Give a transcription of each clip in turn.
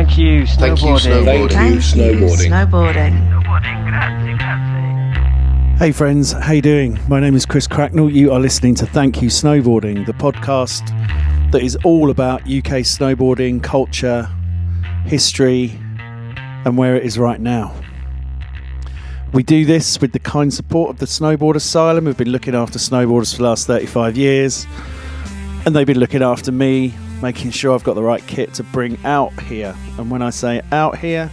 Thank you, snowboarding. Thank you, snowboarding. Hey friends, how you doing? My name is Chris Cracknell. You are listening to Thank You Snowboarding, the podcast that is all about UK snowboarding, culture, history, and where it is right now. We do this with the kind support of the Snowboard Asylum, who've been looking after snowboarders for the last 35 years. And they've been looking after me, making sure I've got the right kit to bring out here. And when I say out here,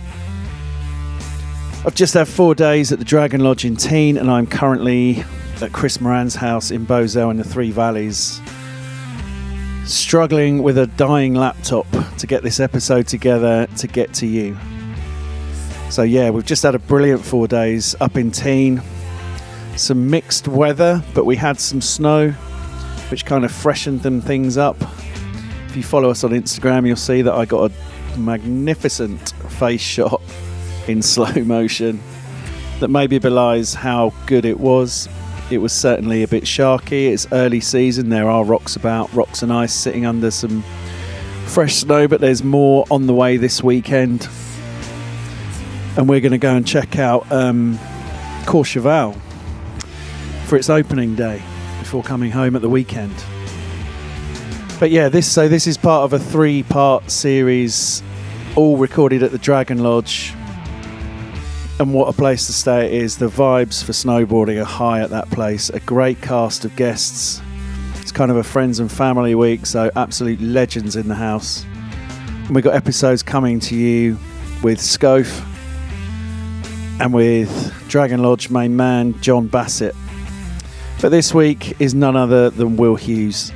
I've just had 4 days at the Dragon Lodge in Teen, and I'm currently at Chris Moran's house in Bozell in the Three Valleys, struggling with a dying laptop to get this episode together to get to you. So yeah, we've just had a brilliant 4 days up in Teen. Some mixed weather, but we had some snow, which kind of freshened things up. If you follow us on Instagram, you'll see that I got a magnificent face shot in slow motion that maybe belies how good it was. It was certainly a bit sharky. It's early season. There are rocks and ice sitting under some fresh snow, but there's more on the way this weekend. And we're going to go and check out Courchevel for its opening day before coming home at the weekend. But yeah, this is part of a 3-part series, all recorded at the Dragon Lodge. And what a place to stay it is. The vibes for snowboarding are high at that place. A great cast of guests. It's kind of a friends and family week, so absolute legends in the house. And we've got episodes coming to you with Scope and with Dragon Lodge main man John Bassett. But this week is none other than Will Hughes.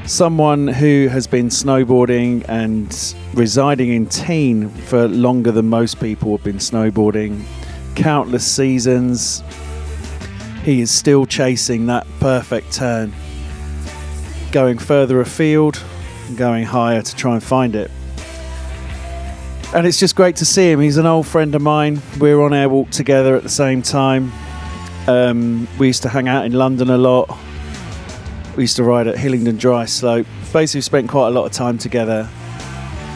Someone who has been snowboarding and residing in Teen for longer than most people have been snowboarding. Countless seasons. He is still chasing that perfect turn. Going further afield and going higher to try and find it. And it's just great to see him. He's an old friend of mine. We were on Airwalk together at the same time. We used to hang out in London a lot. We used to ride at Hillingdon Dryslope. Basically, we spent quite a lot of time together,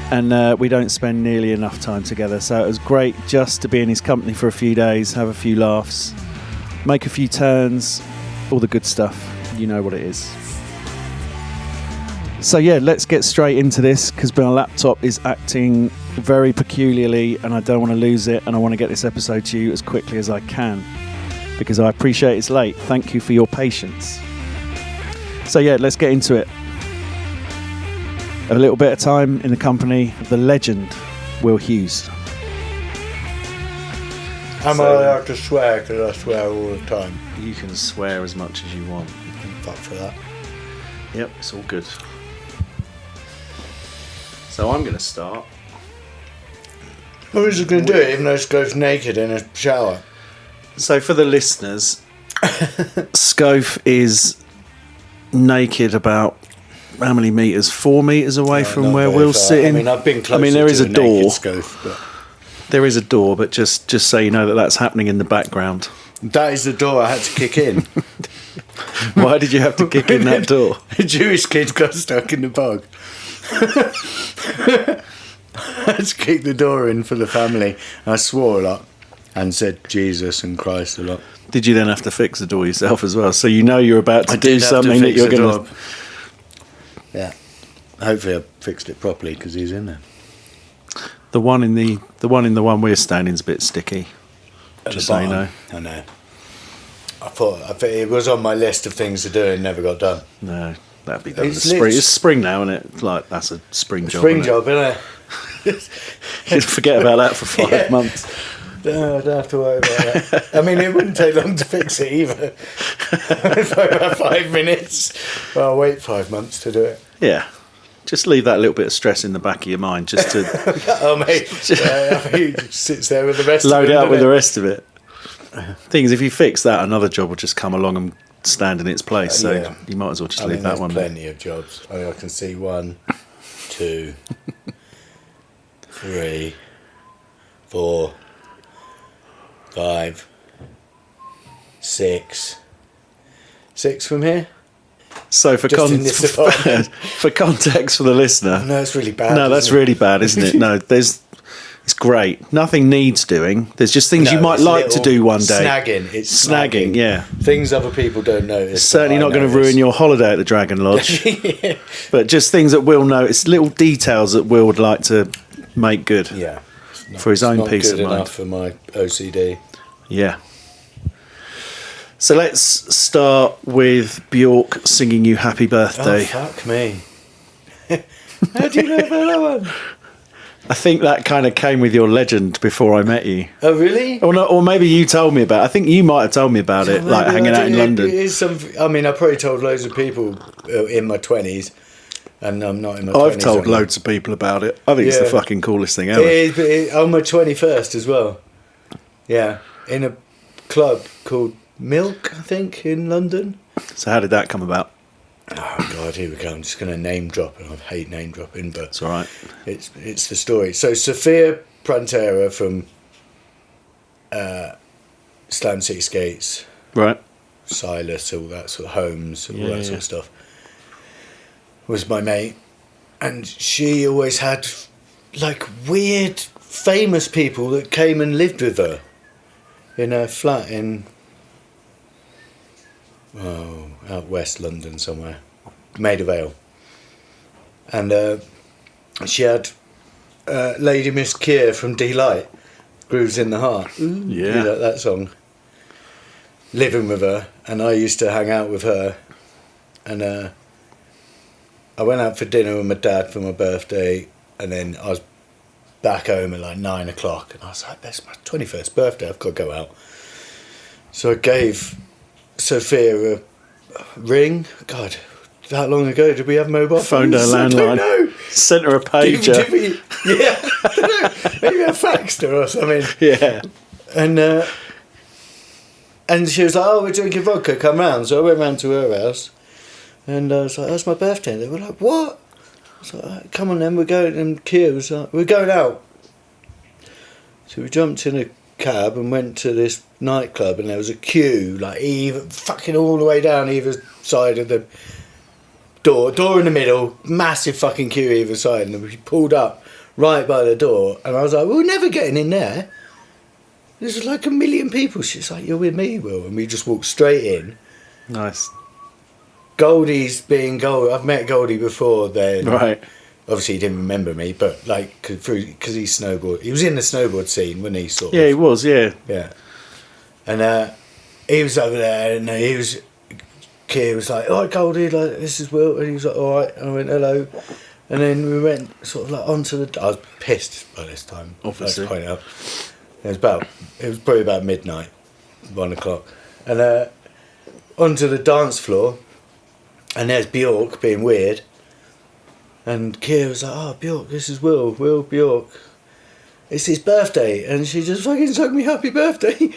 and we don't spend nearly enough time together. So it was great just to be in his company for a few days, have a few laughs, make a few turns, all the good stuff. You know what it is. So yeah, let's get straight into this because my laptop is acting very peculiarly and I don't want to lose it, and I want to get this episode to you as quickly as I can because I appreciate it's late. Thank you for your patience. So yeah, let's get into it. A little bit of time in the company of the legend, Will Hughes. Am I allowed to swear? Because I swear all the time. You can swear as much as you want. Fuck for that. Yep, it's all good. So I'm going to start. Who's going to do it even though it goes naked in a shower? So for the listeners, Scope is naked about how many meters? 4 meters away from where Will's sitting. I mean, I've been closer. There is to a door. Scope, but there is a door, but just so you know that's happening in the background. That is the door I had to kick in. Why did you have to kick in that door? A Jewish kid got stuck in the bog. I had to kick the door in for the family. I swore a lot and said Jesus and Christ a lot. Did you then have to fix the door yourself as well? So you know you're about to do something that you're going to... Yeah. Hopefully I fixed it properly because he's in there. The one in the one we're standing is a bit sticky. Just so you know. I know. I thought it was on my list of things to do and never got done. No, that'd be done in the spring. It's spring now, isn't it? Like that's a spring job. Spring job, isn't it? You forget about that for 5 months. No, I don't have to worry about that. I mean, it wouldn't take long to fix it either. It's like about 5 minutes. Well, I'll wait 5 months to do it. Yeah. Just leave that little bit of stress in the back of your mind just to... Oh, mate. He just sits there with the rest of it. Load it up with the rest of it. Thing is, if you fix that, another job will just come along and stand in its place. So you might as well just leave that one. There's plenty of jobs. I can see 1, 2, 3, 4, 5, 6. 6 from here? So for Just in this department. for context for the listener, No, it's really bad. no, that's really bad, isn't it? No, it's great. Nothing needs doing. There's just things you might it's like to little do one day. Snagging. It's Snagging, yeah. Things other people don't notice. It's certainly not going to ruin your holiday at the Dragon Lodge. Yeah. But just things that Will notice, little details that Will would like to make good. Yeah. For his own peace of It's not good mind. enough for my OCD. Yeah. So let's start with Bjork singing you happy birthday. Oh, fuck me. How do you know about that one? I think that kind of came with your legend before I met you. Oh, really? Or, or maybe you told me about it. I think you might have told me about it, like hanging out in London. It is I mean, I probably told loads of people in my 20s, and I'm not in my 20s. I've told loads of people about it. I think it's the fucking coolest thing ever. It is, but on my 21st as well. Yeah, in a club called Milk, I think, in London. So how did that come about? Oh God, here we go. I'm just going to name drop, and I hate name dropping, but It's all right. it's the story. So Sophia Prantera from Slam City Skates, Right. Silas, all that sort of Holmes, all that sort yeah. of stuff, was my mate, and she always had like weird famous people that came and lived with her in a flat in out west London somewhere, Maida Vale, and she had Lady Miss Keir from Delight, Grooves in the Heart. Yeah. You know that song. Living with her, and I used to hang out with her, and I went out for dinner with my dad for my birthday, and then I was back home at like 9 o'clock, and I was like, that's my 21st birthday, I've got to go out. So I gave Sophia a ring. God, that long ago, did we have mobile Phoned her phones? I landline. don't know. Sent her a pager. Did we, yeah, I don't know. Maybe I faxed her or something. Yeah. And she was like, oh, we're drinking vodka, come round. So I went round to her house, and I was like, that's my birthday. They were like, what? I was like, all right, come on then, we're going. And Kia was like, we're going out. So we jumped in a cab and went to this nightclub, and there was a queue, like fucking all the way down either side of the door in the middle, massive fucking queue either side, and we pulled up right by the door, and I was like, we're never getting in there. There's like a million people. She's like, you're with me, Will. And we just walked straight in. Nice. Goldie's being Goldie. I've met Goldie before then. Right. Obviously, he didn't remember me, but like, because he snowboard. He was in the snowboard scene, wasn't he? Sort of. Yeah, he was, yeah. Yeah. And he was over there, and Keir was like, all right, Goldie, like, this is Will. And he was like, all right. And I went, hello. And then we went sort of like onto the... I was pissed by this time. Obviously. Let's point out. It was probably about midnight, 1 o'clock. And onto the dance floor, and there's Bjork being weird. And Keir was like, oh, Bjork, this is Will Bjork. It's his birthday. And she just fucking sung me happy birthday.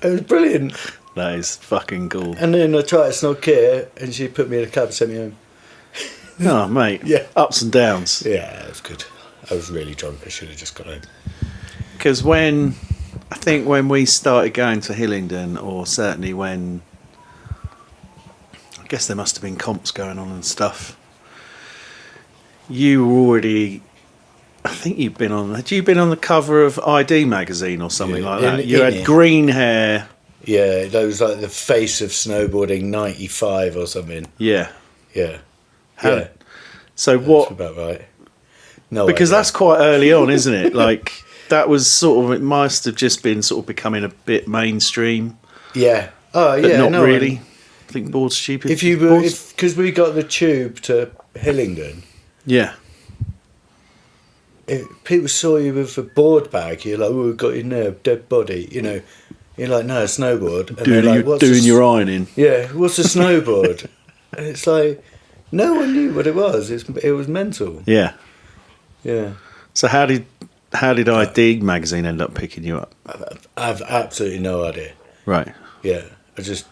It was brilliant. That is fucking cool. And then I tried to snog Keir, and she put me in a cab and sent me home. Oh, mate. Yeah. Ups and downs. Yeah, it was good. I was really drunk. I should have just got home. Because I think when we started going to Hillingdon, or certainly when, I guess there must have been comps going on and stuff, you were already, I think had you been on the cover of ID magazine or something like that? You had green hair. Yeah, that was like the face of snowboarding 95 or something. Yeah. Yeah. Yeah. So That's what? about right. No, Because idea. that's quite early on, isn't it? Like, that was sort of, it must have just been sort of becoming a bit mainstream. Yeah. Oh, But yeah. not really. I think board stupid. Because we got the tube to Hillingdon, Yeah. if people saw you with a board bag, you're like, oh, we've got you there, dead body, you know. You're like, no, a snowboard. And they're like, doing your ironing. Yeah, what's a snowboard? And it's like, no one knew what it was. It was mental. Yeah. Yeah. So how did ID magazine end up picking you up? I've absolutely no idea. Right. Yeah, I just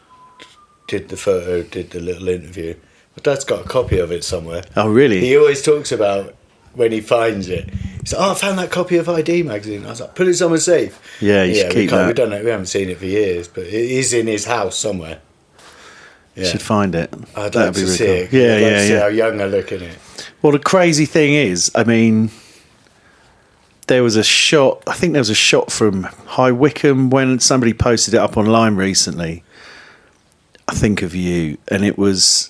did the photo, did the little interview. My dad's got a copy of it somewhere. Oh, really? He always talks about when he finds it. He's like, oh, I found that copy of ID magazine. I was like, put it somewhere safe. Yeah, you should keep that. We don't know. We haven't seen it for years, but it is in his house somewhere. Yeah. Should find it. I'd That'd like be to really see cool. it. Yeah, I'd like yeah, to see yeah. how young I look in it. Well, the crazy thing is, I mean, there was a shot. I think there was a shot from High Wycombe when somebody posted it up online recently. I think of you, and it was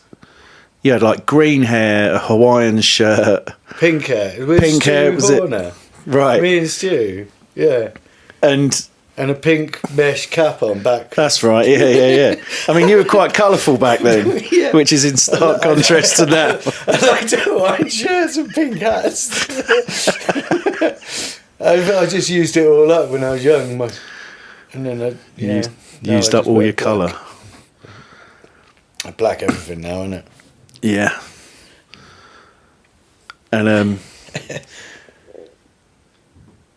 you had like green hair, a Hawaiian shirt, Pink hair. With Pink Stu hair, was it? Horner. right? Me and Stu. Yeah. And And a pink mesh cap on back. that's right. Yeah, yeah, yeah. I mean, you were quite colourful back then, Yeah. which is in stark contrast to now. I liked Hawaiian shirts and pink hats. I just used it all up when I was young. And then I Used up all your colour. I black everything now, innit? Yeah. And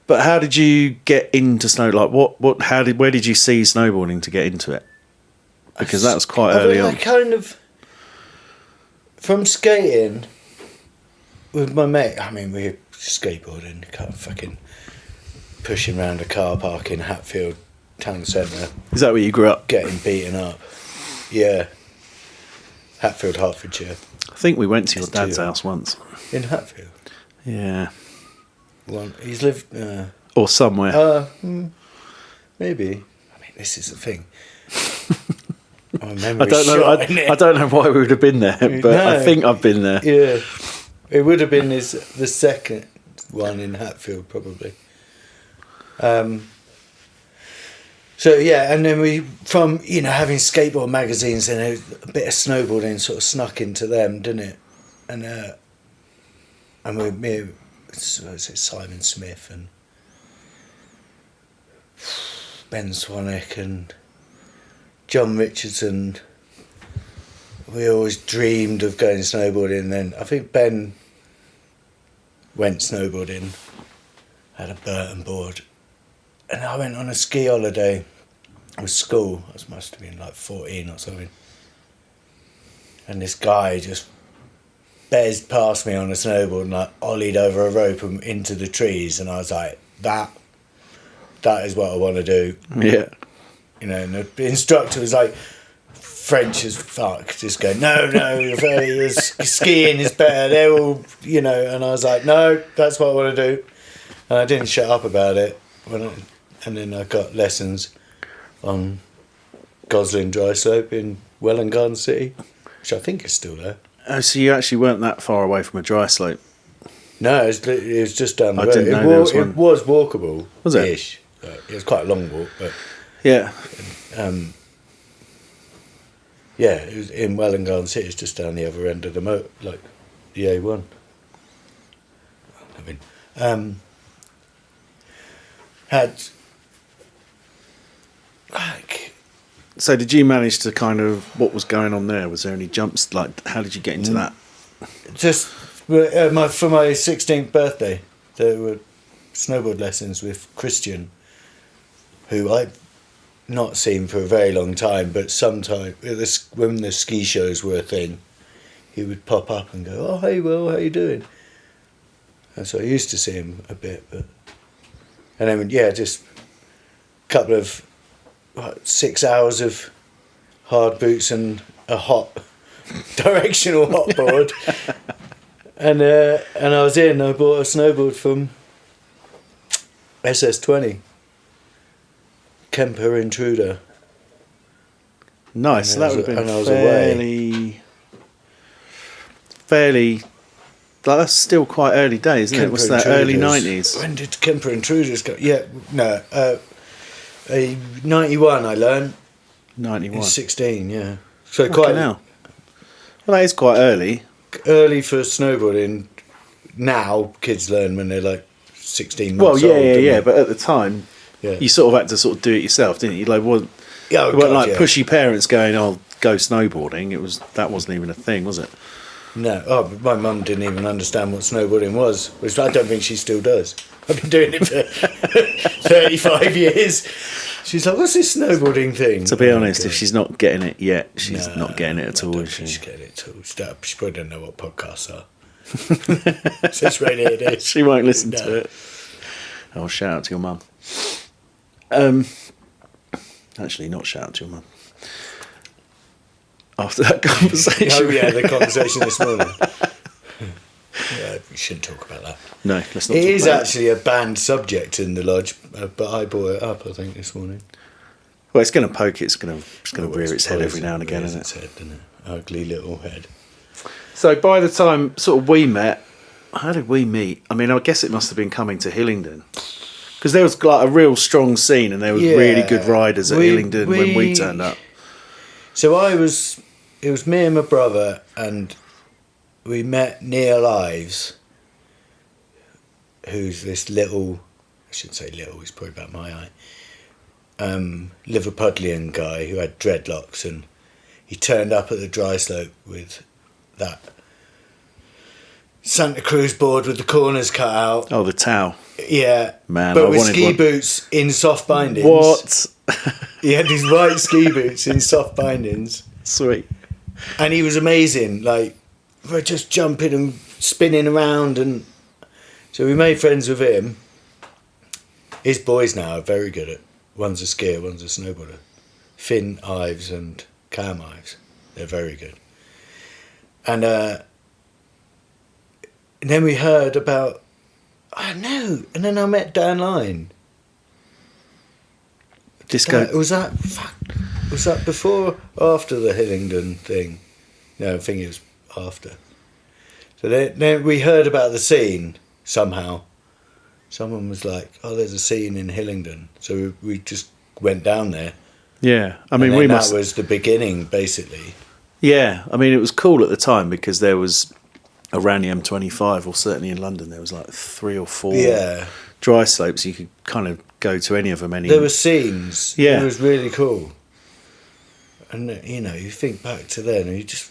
but how did you get into snow? Like, where did you see snowboarding to get into it? Because that was quite early on. I kind of, from skating with my mate. I mean, we were skateboarding, kind of fucking pushing around a car park in Hatfield town centre, Is that where you grew up? getting beaten up. Yeah, Hatfield, Hertfordshire. I think we went to your It's dad's too- house once. In Hatfield. Yeah. One, he's lived. Or somewhere. Maybe. I mean, this is the thing. My I memory's don't know. shot, innit? I don't know why we would have been there, but I No. think I've been there. Yeah, it would have been the second one in Hatfield, probably. So yeah, and then we, from having skateboard magazines and a bit of snowboarding, sort of snuck into them, didn't it? And me, Simon Smith and Ben Swanwick and John Richardson. We always dreamed of going snowboarding. And then I think Ben went snowboarding, had a Burton board, and I went on a ski holiday with school. I must have been like 14 or something. And this guy just bezzed past me on a snowboard and like ollied over a rope and into the trees, and I was like, that is what I want to do. Yeah. And the instructor was like, French as fuck, just go, no, skiing is better, they're all, and I was like, no, that's what I want to do. And I didn't shut up about it. And then I got lessons on Goslin Dryslope in Welland Garden City, which I think is still there. Oh, so you actually weren't that far away from a dry slope? No, it was just down the I road. didn't know there was one. It was walkable. Was it? Ish. It was quite a long walk, but Yeah. yeah, it was in Welland Garden City. It's just down the other end of the like the A1. I mean, had like So did you manage to kind of, what was going on there? Was there any jumps? Like, how did you get into that? just for my 16th birthday, there were snowboard lessons with Christian, who I'd not seen for a very long time, but sometime when the ski shows were a thing, he would pop up and go, "Oh, hey Will, how you doing?" And so I used to see him a bit, and then just a couple of 6 hours of hard boots and a hot directional hot board, and I was in. I bought a snowboard from SS20. Kemper Intruder. Nice. So that would have and I been was fairly. Like, that's still quite early days, isn't it? What's that? Early Intruders. 90s. When did Kemper Intruders go? Yeah, no. 91 I learned. 91. In 16, yeah. So Quite quite now. Well, that is quite early. early for snowboarding. Now kids learn when they're like 16 Well, months yeah, old. yeah, don't yeah. they? But at the time, Yeah. you sort of had to sort of do it yourself, didn't you? Like, weren't Oh, weren't God, like yeah. pushy parents going, "Oh, go snowboarding." That wasn't even a thing, was it? No, but my mum didn't even understand what snowboarding was, which I don't think she still does. I've been doing it for 35 years. She's like, "What's this snowboarding thing?" To be Oh, honest, God. if she's not getting it yet, she's No, not getting it at I all, don't is think she? she's getting it at all. She probably don't know what podcasts are. So it's really it is. She won't listen No. to it. Oh, shout out to your mum. Actually, not shout out to your mum. after that conversation. Oh yeah, the conversation this morning. Yeah, we shouldn't talk about that. No, let's not. It talk is about actually a banned subject in the lodge, but I brought it up, I think, this morning. Well, it's going to poke. It's going to rear its head every now and again, isn't Its head, doesn't it? Ugly little head. So by the time sort of we met, how did we meet? I mean, I guess it must have been coming to Hillingdon, because there was like a real strong scene, and there was really good riders at Hillingdon when we turned up. So it was me and my brother, and we met Neil Ives, who's this little, I shouldn't say little, he's probably about my height, Liverpudlian guy who had dreadlocks, and he turned up at the dryslope with that Santa Cruz board with the corners cut out. Oh, the towel. Yeah. Man, but I with wanted ski one. boots in soft bindings. What? He had these white ski boots in soft bindings. Sweet. And he was amazing. Like, we're just jumping and spinning around, and so we made friends with him. His boys now are very good at, one's a skier, one's a snowboarder. Finn Ives and Cam Ives. They're very good. And then we heard about, and then I met Dan Line. Was that before or after the Hillingdon thing? No, I think it was after. So then we heard about the scene somehow. Someone was like, "Oh, there's a scene in Hillingdon," so we just went down there. Yeah, I mean, that was the beginning, basically. Yeah, I mean, it was cool at the time because there was around the M25, or certainly in London, there was like 3 or 4 dry slopes. You could kind of go to any of them. There were scenes. Yeah, it was really cool. And you think back to then, and you just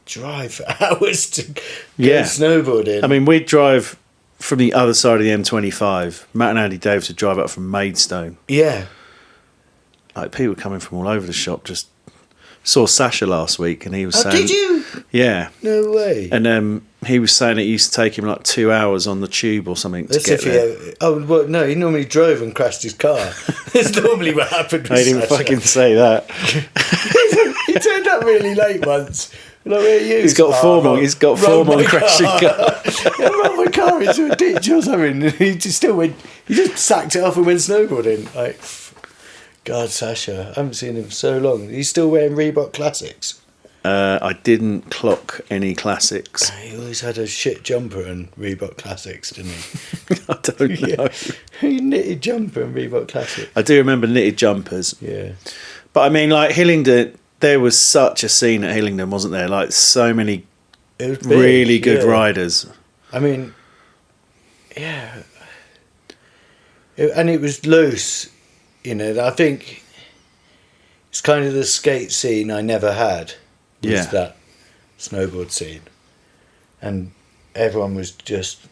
drive for hours to go snowboarding. I mean, we'd drive from the other side of the M25. Matt and Andy Davis would drive up from Maidstone. Yeah. Like, people coming from all over the shop. Just saw Sasha last week, and he was saying... did you? Yeah. No way. And he was saying it used to take him like 2 hours on the tube or something to get there. No, he normally drove and crashed his car. That's normally what happened with I didn't Sasha. fucking say that. He turned up really late once. Like, where are you? He's got form on crashing car. I ran my car into a ditch or something, and he just sacked it off and went snowboarding. Like, God, Sasha, I haven't seen him for so long. He's still wearing Reebok Classics. I didn't clock any Classics. He always had a shit jumper and Reebok Classics, didn't he? I don't know. He knitted jumper and Reebok Classics. I do remember knitted jumpers. Yeah. But I mean, like, Hillingdon, there was such a scene at Hillingdon, wasn't there? Like, so many really good riders. I mean, yeah. And it was loose, I think it's kind of the skate scene I never had. Was that snowboard scene. And everyone was just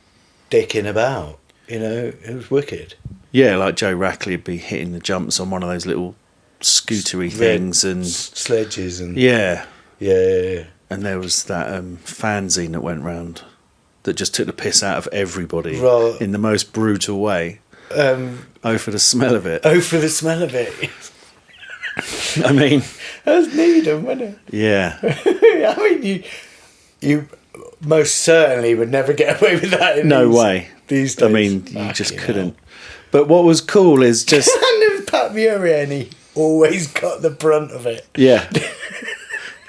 dicking about, it was wicked. Yeah, like Joe Rackley would be hitting the jumps on one of those little scootery things and sledges and yeah. And there was that fanzine that went round that just took the piss out of everybody in the most brutal way. For the smell of it. I mean, that was Needham, wasn't it? Yeah. I mean, you most certainly would never get away with that. Way. These days. I mean, you just couldn't. But what was cool is just... and Pat Muriani always got the brunt of it. Yeah.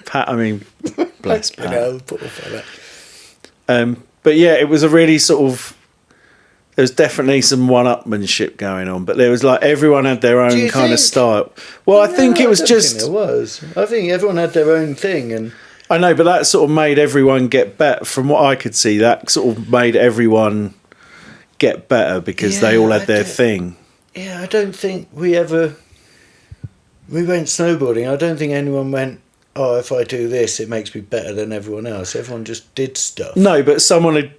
Pat, I mean, bless Pat. Hell, poor fella. But yeah, it was a really sort of... There was definitely some one-upmanship going on, but there was like everyone had their own kind of style. Well, I think it was just... Think there was. I think everyone had their own thing, and I know, but that sort of made everyone get better. From what I could see, that sort of made everyone get better because they all had their thing. Yeah, I don't think we went snowboarding. I don't think anyone went, oh, if I do this, it makes me better than everyone else. Everyone just did stuff. No, but someone would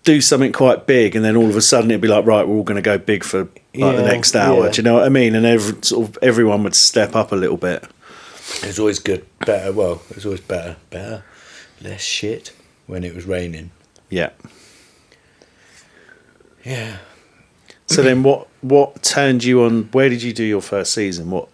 do something quite big, and then all of a sudden it'd be like, right, we're all going to go big for like the next hour. Do you know what I mean? And everyone would step up a little bit. It was always good, better. Well, it was always better, less shit when it was raining. Yeah. Yeah. So then, what turned you on? Where did you do your first season? What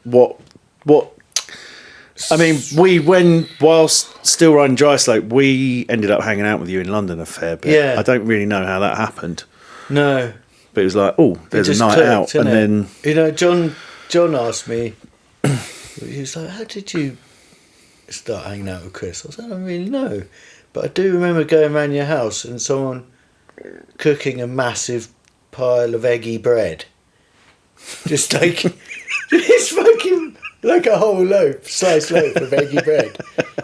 I mean, whilst still riding dryslope, we ended up hanging out with you in London a fair bit. Yeah. I don't really know how that happened. No. But it was like, oh, there's a night clicked, out. And then... You know, John asked me, he was like, how did you start hanging out with Chris? I was like, I don't really know. But I do remember going around your house and someone cooking a massive pile of eggy bread. Just like, it's fucking like a whole sliced loaf of eggy bread.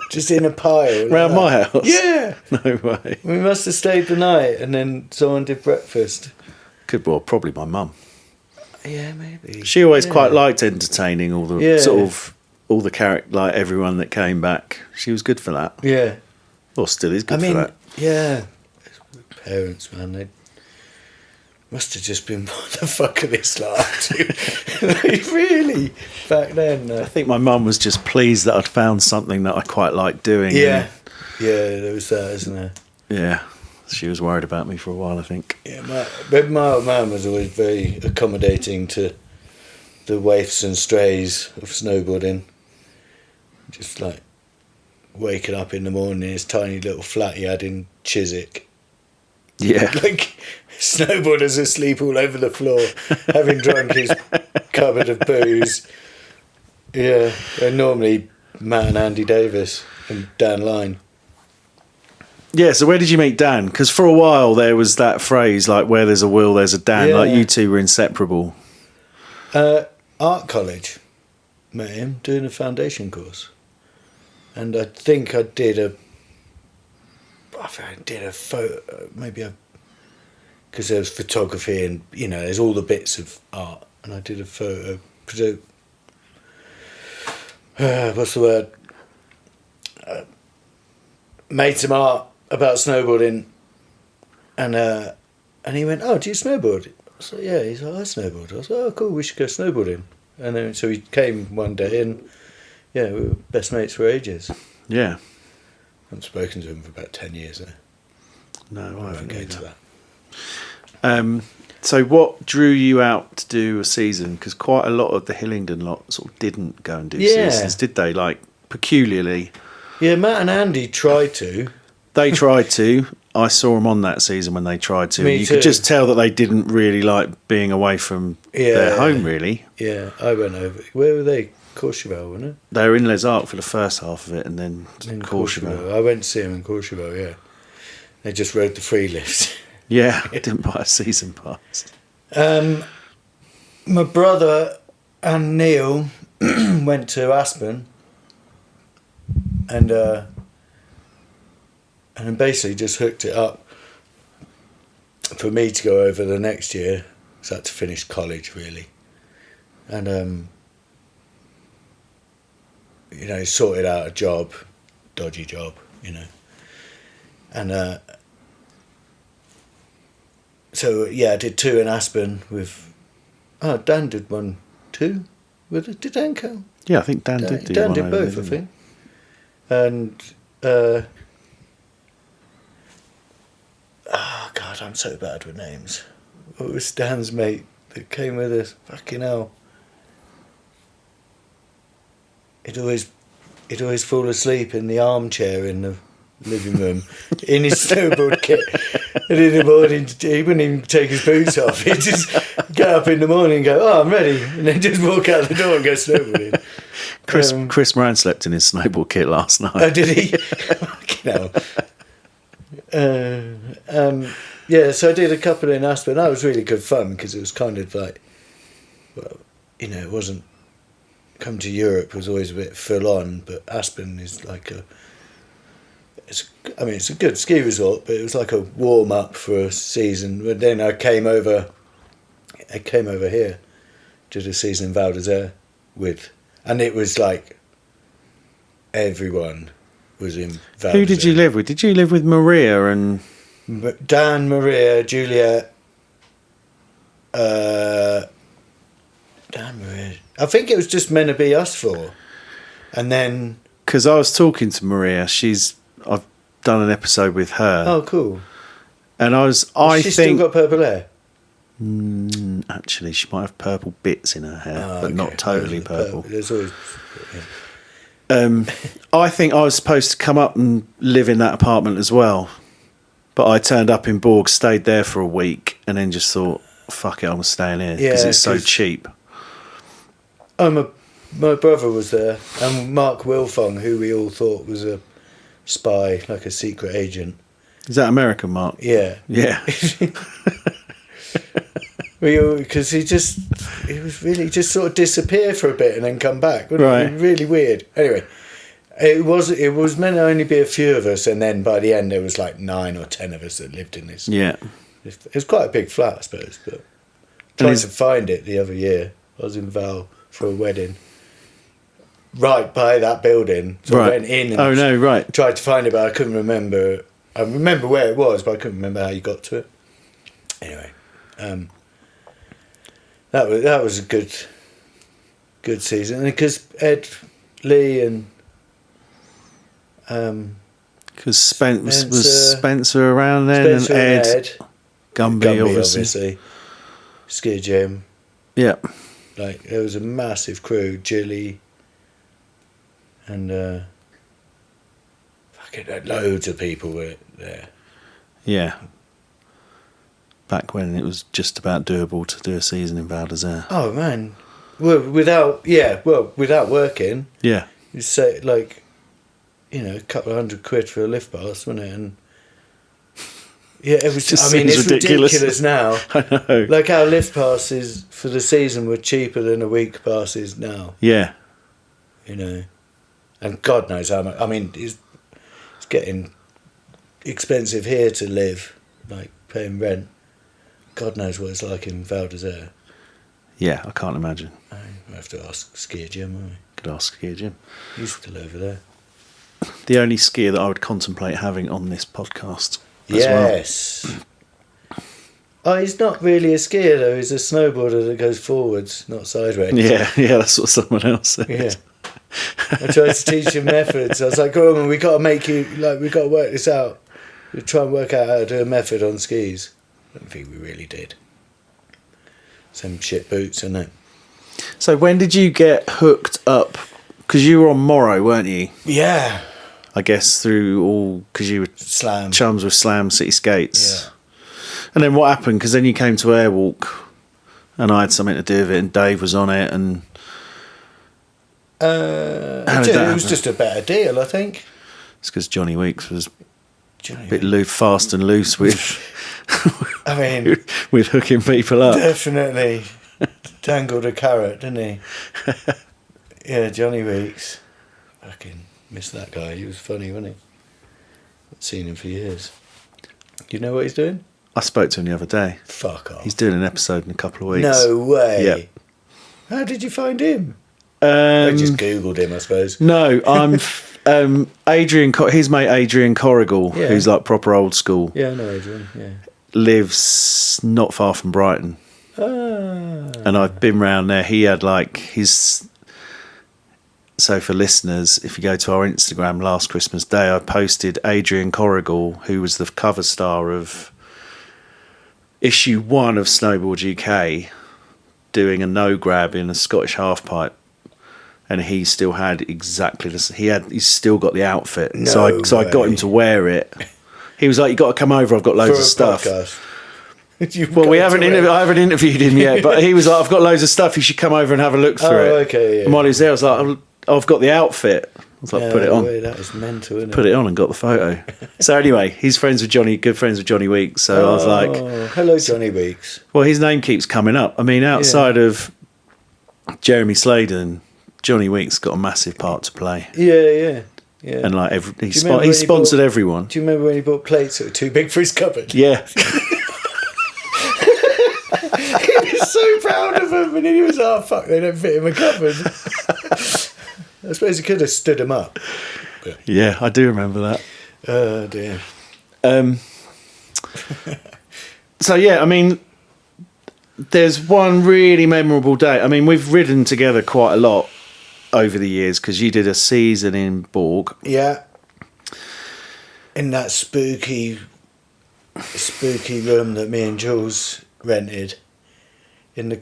Just in a pile. Round my house? Yeah. No way. We must have stayed the night and then someone did breakfast. Probably my mum. Yeah, maybe. She always quite liked entertaining all the all the character, like everyone that came back. She was good for that. Yeah. Or still is good for that. Yeah. Parents, man, they must have just been, what the fuck are this like? Like, really? Back then? I think my mum was just pleased that I'd found something that I quite liked doing. Yeah. Yeah, there was that, isn't there? Yeah. She was worried about me for a while, I think. Yeah, my old man was always very accommodating to the waifs and strays of snowboarding. Just like waking up in the morning in his tiny little flat he had in Chiswick. Yeah. Like snowboarders asleep all over the floor, having drunk his cupboard of booze. Yeah, and normally Matt and Andy Davis and Dan Lyne. Yeah, so where did you meet Dan? Because for a while there was that phrase, like, where there's a Will, there's a Dan. Yeah. Like, you two were inseparable. Art college. Met him doing a foundation course. And I think I did a photo, because there was photography and, you know, there's all the bits of art. And I did a photo, what's the word? Made some art about snowboarding, and he went, "Oh, do you snowboard?" I was like, "Yeah." He's like, "I snowboard." I was like, "Oh, cool. We should go snowboarding." And then so he came one day, and yeah, we were best mates for ages. Yeah, I haven't spoken to him for about 10 years now. No, I haven't go either. to that. So what drew you out to do a season? Because quite a lot of the Hillingdon lot sort of didn't go and do seasons, did they? Like, peculiarly. Yeah, Matt and Andy tried to. They tried to. I saw them on that season when they tried to. Me you too. could just tell that they didn't really like being away from their home, really. Yeah, I went over. Where were they? Courchevel, wasn't it? They were in Les Arcs for the first half of it, and then Courchevel. I went to see them in Courchevel, yeah. They just rode the free lifts. Yeah, I didn't buy a season pass. My brother and Neil went to Aspen, and then basically just hooked it up for me to go over the next year. So I had to finish college, really. And, you know, sorted out a job, dodgy job, you know. And so, yeah, I did 2 in Aspen with... Oh, Dan did 1 too. Did Dan come? Yeah, I think Dan did do Dan one did over both, there, I think. And... oh, God, I'm so bad with names. What was Dan's mate that came with us? Fucking hell. He'd always fall asleep in the armchair in the living room in his snowboard kit. And in the morning, he wouldn't even take his boots off. He'd just get up in the morning and go, "Oh, I'm ready," and then just walk out the door and go snowboarding. Chris Moran slept in his snowboard kit last night. Oh, did he? Fucking hell. Yeah, so I did a couple in Aspen. That was really good fun because it was kind of like, well, you know, it wasn't... Come to Europe was always a bit full on, but Aspen is like it's a good ski resort, but it was like a warm up for a season. But then I came over here, did a season in Val d'Isère and it was like everyone was in Val d'Isère. Who did you live with? Did you live with Maria and Dan, Maria, Juliet? Dan, Maria. I think it was just meant to be us 4, and then because I was talking to Maria, I've done an episode with her. Oh, cool! And I think still got purple hair. Actually, she might have purple bits in her hair, but not totally purple. There's always, I think I was supposed to come up and live in that apartment as well. But I turned up in Borg, stayed there for a week, and then just thought, fuck it, I'm staying here because it's so cheap. My brother was there, and Mark Wilfong, who we all thought was a spy, like a secret agent. Is that American, Mark? Yeah. Yeah. Because he was really just sort of disappear for a bit and then come back. Right. Really weird. Anyway, it was meant to only be a few of us, and then by the end there was like 9 or 10 of us that lived in this. Yeah. It was quite a big flat, I suppose, but tried to find it the other year. I was in Val for a wedding. Right by that building. So I went in and tried to find it, but I couldn't remember. I remember where it was, but I couldn't remember how you got to it. Anyway, that was a good season, because Ed, Lee, and because Spencer around then, and Ed, Gumby obviously, Ski Jim. Yeah, like there was a massive crew. Jilly. And fucking loads of people were there. Yeah. Back when it was just about doable to do a season in Val d'Isere. Oh man, without working. Yeah. You say like, a couple of £100 for a lift pass, wasn't it? And yeah, it was. Just it's ridiculous now. I know. Like our lift passes for the season were cheaper than a week passes now. Yeah. And God knows how much. It's getting expensive here to live, like paying rent. God knows what it's like in Val d'Isere. Yeah, I can't imagine. I have to ask Skier Jim, won't we? Could ask Skier Jim. He's still over there. The only skier that I would contemplate having on this podcast as yes. Oh, he's not really a skier though. He's a snowboarder that goes forwards, not sideways. Yeah, that's what someone else said. Yeah. I tried to teach him methods. I was like, "Go on, we got to work this out. We try and work out how to do a method on skis." I don't think we really did. Some shit boots, isn't it? So when did you get hooked up? Because you were on Morrow, weren't you? Yeah. I guess through all, because you were chums with Slam City Skates. Yeah. And then what happened? Because then you came to Airwalk, and I had something to do with it, and Dave was on it, and it was just a better deal, I think. It's because Johnny Weeks was a bit fast and loose with, with hooking people up. Definitely dangled a carrot, didn't he? Yeah, Johnny Weeks. Fucking miss that guy. He was funny, wasn't he? I've seen him for years. Do you know what he's doing? I spoke to him the other day. Fuck off. He's doing an episode in a couple of weeks. No way. Yeah. How did you find him? I just Googled him, I suppose. No, I'm Adrian. His mate Adrian Corrigal, who's like proper old school. Yeah, I know Adrian. Yeah, lives not far from Brighton. And I've been round there. He had like his. So for listeners, if you go to our Instagram last Christmas Day, I posted Adrian Corrigal, who was the cover star of issue 1 of Snowboard UK, doing a no grab in a Scottish halfpipe. And he still had exactly this. He's still got the outfit. So I got him to wear it. He was like, "You got to come over. I've got loads of stuff." Well, I haven't interviewed him yet, but he was like, "I've got loads of stuff. You should come over and have a look through it." Okay. Yeah. And while he was there, I was like, "I've got the outfit." I was like, "Put it on." That is mental, isn't it? Put it on and got the photo. So anyway, he's good friends with Johnny Weeks. So I was like, "Hello, Johnny Weeks." Well, his name keeps coming up. Outside of Jeremy Sladen, Johnny Weeks got a massive part to play. Yeah. And like he sponsored everyone. Do you remember when he bought plates that were too big for his cupboard? Yeah. He was so proud of them, and then he was, "Oh fuck, they don't fit in my cupboard." I suppose he could have stood them up. But. Yeah, I do remember that. Oh dear. So yeah, there's one really memorable day. We've ridden together quite a lot over the years because you did a season in Borg. Yeah. In that spooky room that me and Jules rented. In the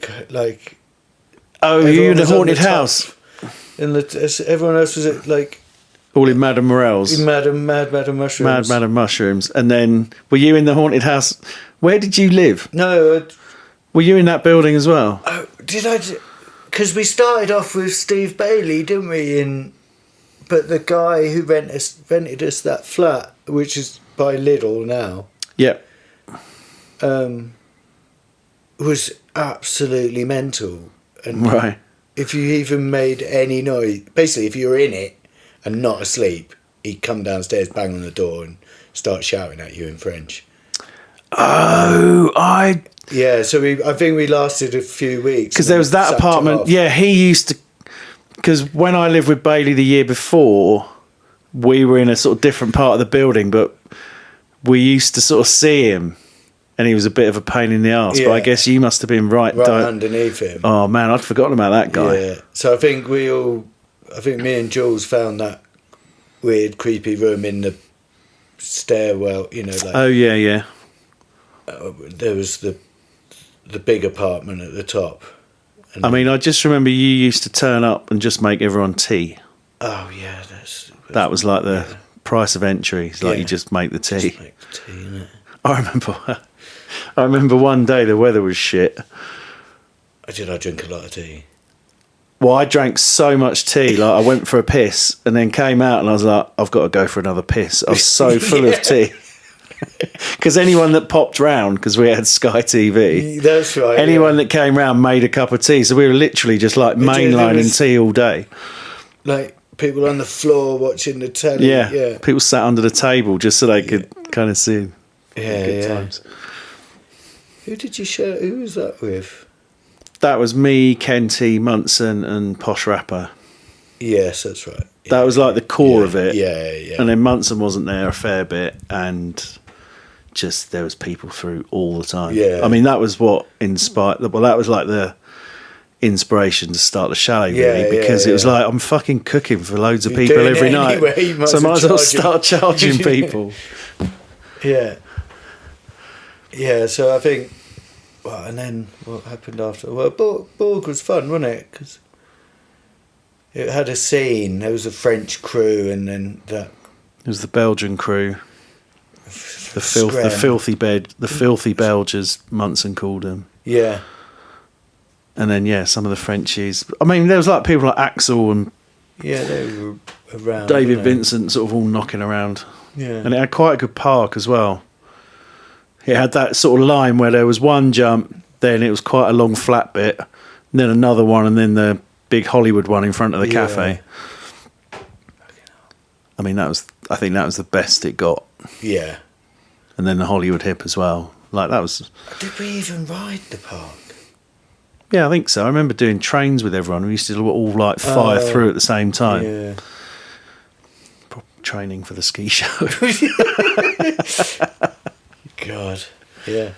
Oh, you in the haunted house. And everyone else was like all in Madame Morel's. Madam Mushrooms. Madame Mushrooms. And then, were you in the haunted house? Where did you live? No. Were you in that building as well? Oh, did I? Because we started off with Steve Bailey, didn't we? But the guy who rented us that flat, which is by Lidl now. Yep. Was absolutely mental. And right. if you even made any noise, basically if you were in it and not asleep, he'd come downstairs, bang on the door and start shouting at you in French. Yeah, so I think we lasted a few weeks. Because there was that apartment. Yeah, he used to... Because when I lived with Bailey the year before, we were in a sort of different part of the building, but we used to sort of see him, and he was a bit of a pain in the arse. Yeah. But I guess you must have been right underneath him. Oh man, I'd forgotten about that guy. Yeah. So I think me and Jules found that weird, creepy room in the stairwell. Oh yeah. There was the big apartment at the top. I mean, I just remember you used to turn up and just make everyone tea. Oh yeah, that was like the price of entry. It's like you just make the tea. Just make the tea, innit? I remember one day the weather was shit. I drink a lot of tea. Well, I drank so much tea, like I went for a piss and then came out and I was like, I've got to go for another piss. I was so full of tea. Because anyone that popped round, because we had Sky TV, that's right. Anyone that came round made a cup of tea, so we were literally just like mainlining tea all day. Like people on the floor watching the telly. Yeah. People sat under the table just so they could kind of see. Good times. Who did you share? Who was that with? That was me, Kenty, Munson, and Posh Rapper. Yes, that's right. That was like the core of it. Yeah. And then Munson wasn't there a fair bit, and just there was people through all the time. Yeah. I mean, that was what inspired. Well, that was like the inspiration to start the chalet, really, because it was like, I'm fucking cooking for loads of people every night, so I might as well start charging people. Yeah. So I think, well, and then what happened after? Well, Borg was fun, wasn't it? Because it had a scene. There was a French crew, and then that. It was the Belgian crew. The filthy Belgers, Munson called them. Yeah. And then some of the Frenchies. I mean, there was like people like Axel and they were around. David Vincent, sort of all knocking around. Yeah. And it had quite a good park as well. It had that sort of line where there was one jump, then it was quite a long flat bit, and then another one, and then the big Hollywood one in front of the cafe. I mean, I think that was the best it got. Yeah. And then the Hollywood Hip as well. Like that was. Did we even ride the park? Yeah, I think so. I remember doing trains with everyone. We used to all like fire through at the same time. Yeah. Training for the ski show. God. Yeah.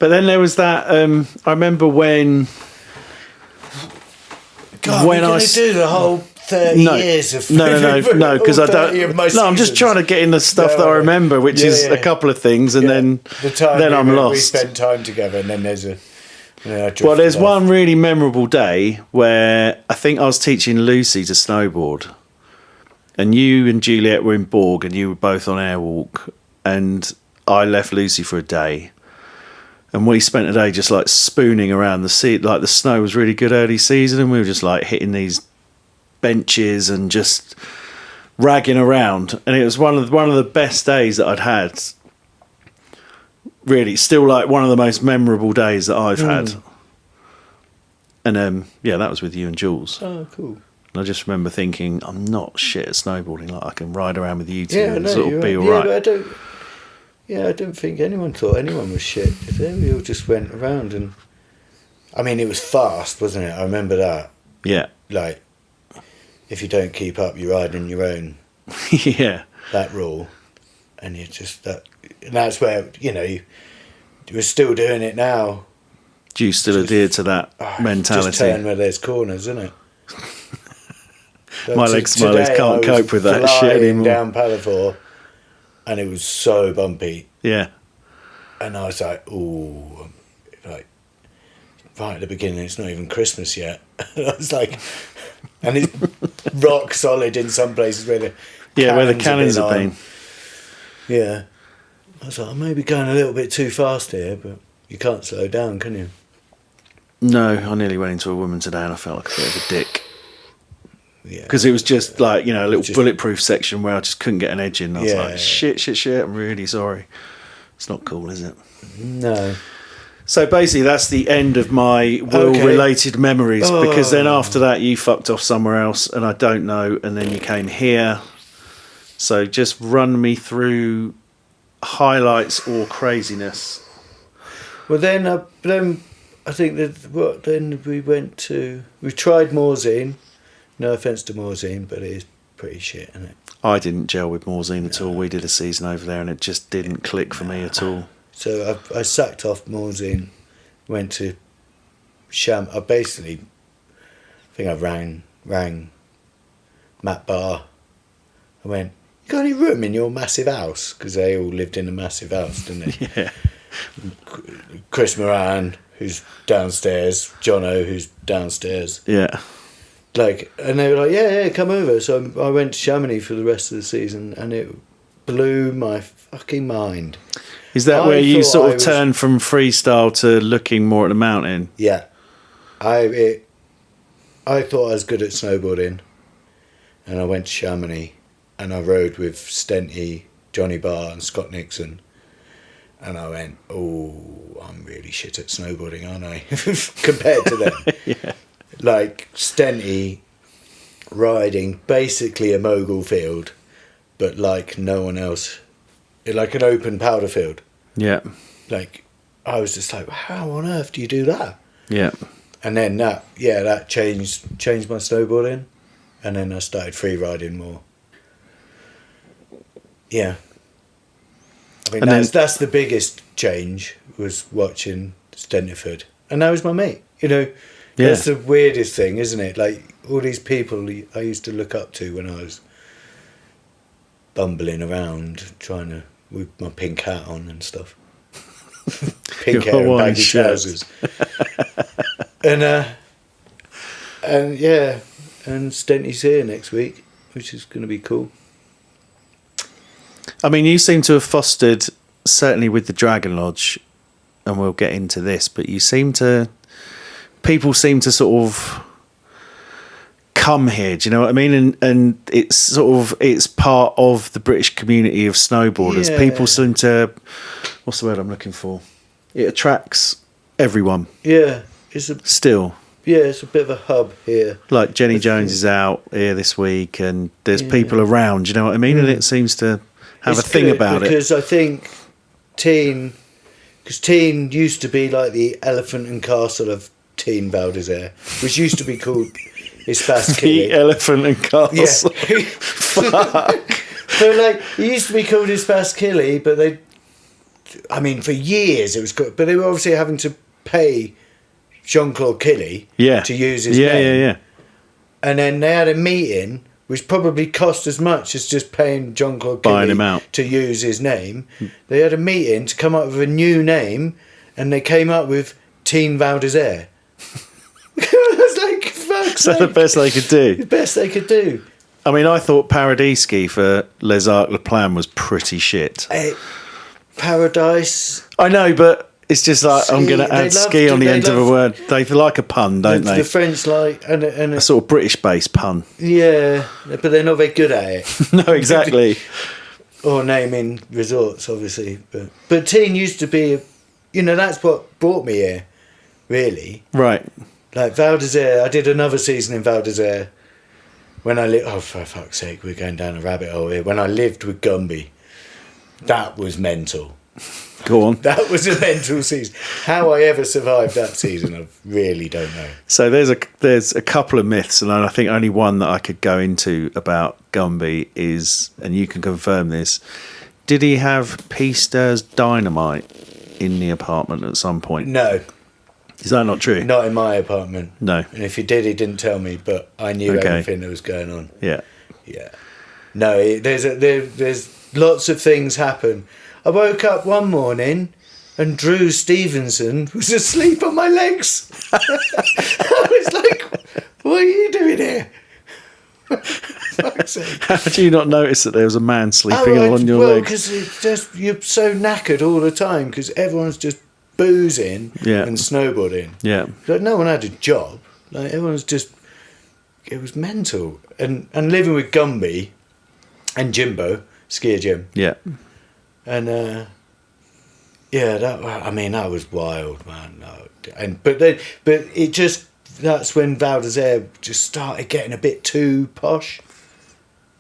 But then there was that. I remember when. God, we're going to do the whole 30 years of no, because I don't. No, I'm just trying to get in the stuff that I remember, which is a couple of things, and then I'm lost. We spent time together, and then there's a. There's one really memorable day where I think I was teaching Lucy to snowboard, and you and Juliet were in Borg, and you were both on Airwalk, and I left Lucy for a day. And we spent a day just like spooning around the sea. Like the snow was really good early season, and we were just like hitting these benches and just ragging around. And it was one of the best days that I'd had. Really, still like one of the most memorable days that I've had. And that was with you and Jules. Oh, cool. And I just remember thinking, I'm not shit at snowboarding. Like I can ride around with you two and sort of be all right. But I don't think anyone thought anyone was shit. We all just went around, and I mean, it was fast, wasn't it? I remember that. Yeah. Like, if you don't keep up, you're riding your own. Yeah. That rule, and you just and that's where you we're still doing it now. Do you still adhere to that mentality? Just turn where there's corners, isn't it? My legs can't cope with that shit anymore. Down Palafore. And it was so bumpy. Yeah. And I was like, ooh, like, right at the beginning, it's not even Christmas yet. And I was like, and it's rock solid in some places where the cannons have been. Yeah. I was like, I may be going a little bit too fast here, but you can't slow down, can you? No, I nearly went into a woman today and I felt like a bit of a dick. Yeah. Because it was just like, a little bulletproof section where I just couldn't get an edge in. I was like, shit, I'm really sorry. It's not cool, is it? No. So basically that's the end of my will-related memories, because then after that you fucked off somewhere else and I don't know, and then you came here. So just run me through highlights or craziness. Well, then I think that then we tried Morzine. No offence to Morzine, but it is pretty shit, isn't it? I didn't gel with Morzine at all. We did a season over there and it just didn't click for me at all. So I sacked off Morzine, went to Sham. I think I rang Matt Barr. I went, you got any room in your massive house? Because they all lived in a massive house, didn't they? Yeah. Chris Moran, who's downstairs, Jono, who's downstairs. Yeah. And they were like, yeah, come over. So I went to Chamonix for the rest of the season, and it blew my fucking mind. Is that where you sort of turned from freestyle to looking more at the mountain? Yeah. I thought I was good at snowboarding, and I went to Chamonix, and I rode with Stenty, Johnny Barr and Scott Nixon, and I went, oh, I'm really shit at snowboarding, aren't I? Compared to them. Yeah. Like Stenty riding basically a mogul field, but like no one else, like an open powder field. Yeah. Like, I was just like, how on earth do you do that? Yeah. And then that changed my snowboarding, and then I started free riding more. Yeah. I mean, that's the biggest change, was watching Stentiford. And that was my mate, That's the weirdest thing, isn't it? Like, all these people I used to look up to when I was bumbling around, with my pink hat on and stuff. Pink hair and baggy trousers. and Stenty's here next week, which is going to be cool. I mean, you seem to have fostered, certainly with the Dragon Lodge, and we'll get into this, but people seem to sort of come here, do you know what I mean? And it's part of the British community of snowboarders. Yeah. People seem to, what's the word I'm looking for? It attracts everyone. Yeah, it's a bit of a hub here. Like Jenny Jones is out here this week, and there's people around, do you know what I mean? And it seems to have a thing about it. Because I think Teen used to be like the Elephant and Castle of Teen Val d'Isère, which used to be called Espace Killy. The Elephant and Castle. Yeah. Fuck. But it used to be called Espace Killy, but for years it was good. But they were obviously having to pay Jean-Claude Killy to use his name. Yeah. And then they had a meeting, which probably cost as much as just paying Jean-Claude Killy to use his name. They had a meeting to come up with a new name, and they came up with Teen Val d'Isère. I was like, fuck's sake. Is that the best they could do? The best they could do. I mean, I thought Paradis for Les Arcs Le Plan was pretty shit. Paradise. I know, but it's just like, I'm going to add ski on the end of a word. They like a pun, don't they? The French and a sort of British-based pun. Yeah, but they're not very good at it. No, exactly. Or naming resorts, obviously. But Teen used to be, that's what brought me here, really. Right. Like Val d'Isère, I did another season in Val d'Isère when I lived. Oh, for fuck's sake, we're going down a rabbit hole here. When I lived with Gumby, that was mental. Go on. That was a mental season. How I ever survived that season, I really don't know. So there's a couple of myths, and I think only one that I could go into about Gumby is, and you can confirm this, did he have P-Stir's dynamite in the apartment at some point? No. Is that not true? Not in my apartment. No. And if he did, he didn't tell me, but I knew everything that was going on. Yeah. Yeah. No, there's lots of things happen. I woke up one morning and Drew Stevenson was asleep on my legs. I was like, what are you doing here? sake. How did you not notice that there was a man sleeping on your legs? Because you're so knackered all the time because everyone's just boozing and snowboarding. Yeah. Like, no one had a job. Like, everyone's just... It was mental. And living with Gumby and Jimbo, skier Jim. Yeah. And, that was wild, man. But it just... That's when Val d'Isère just started getting a bit too posh.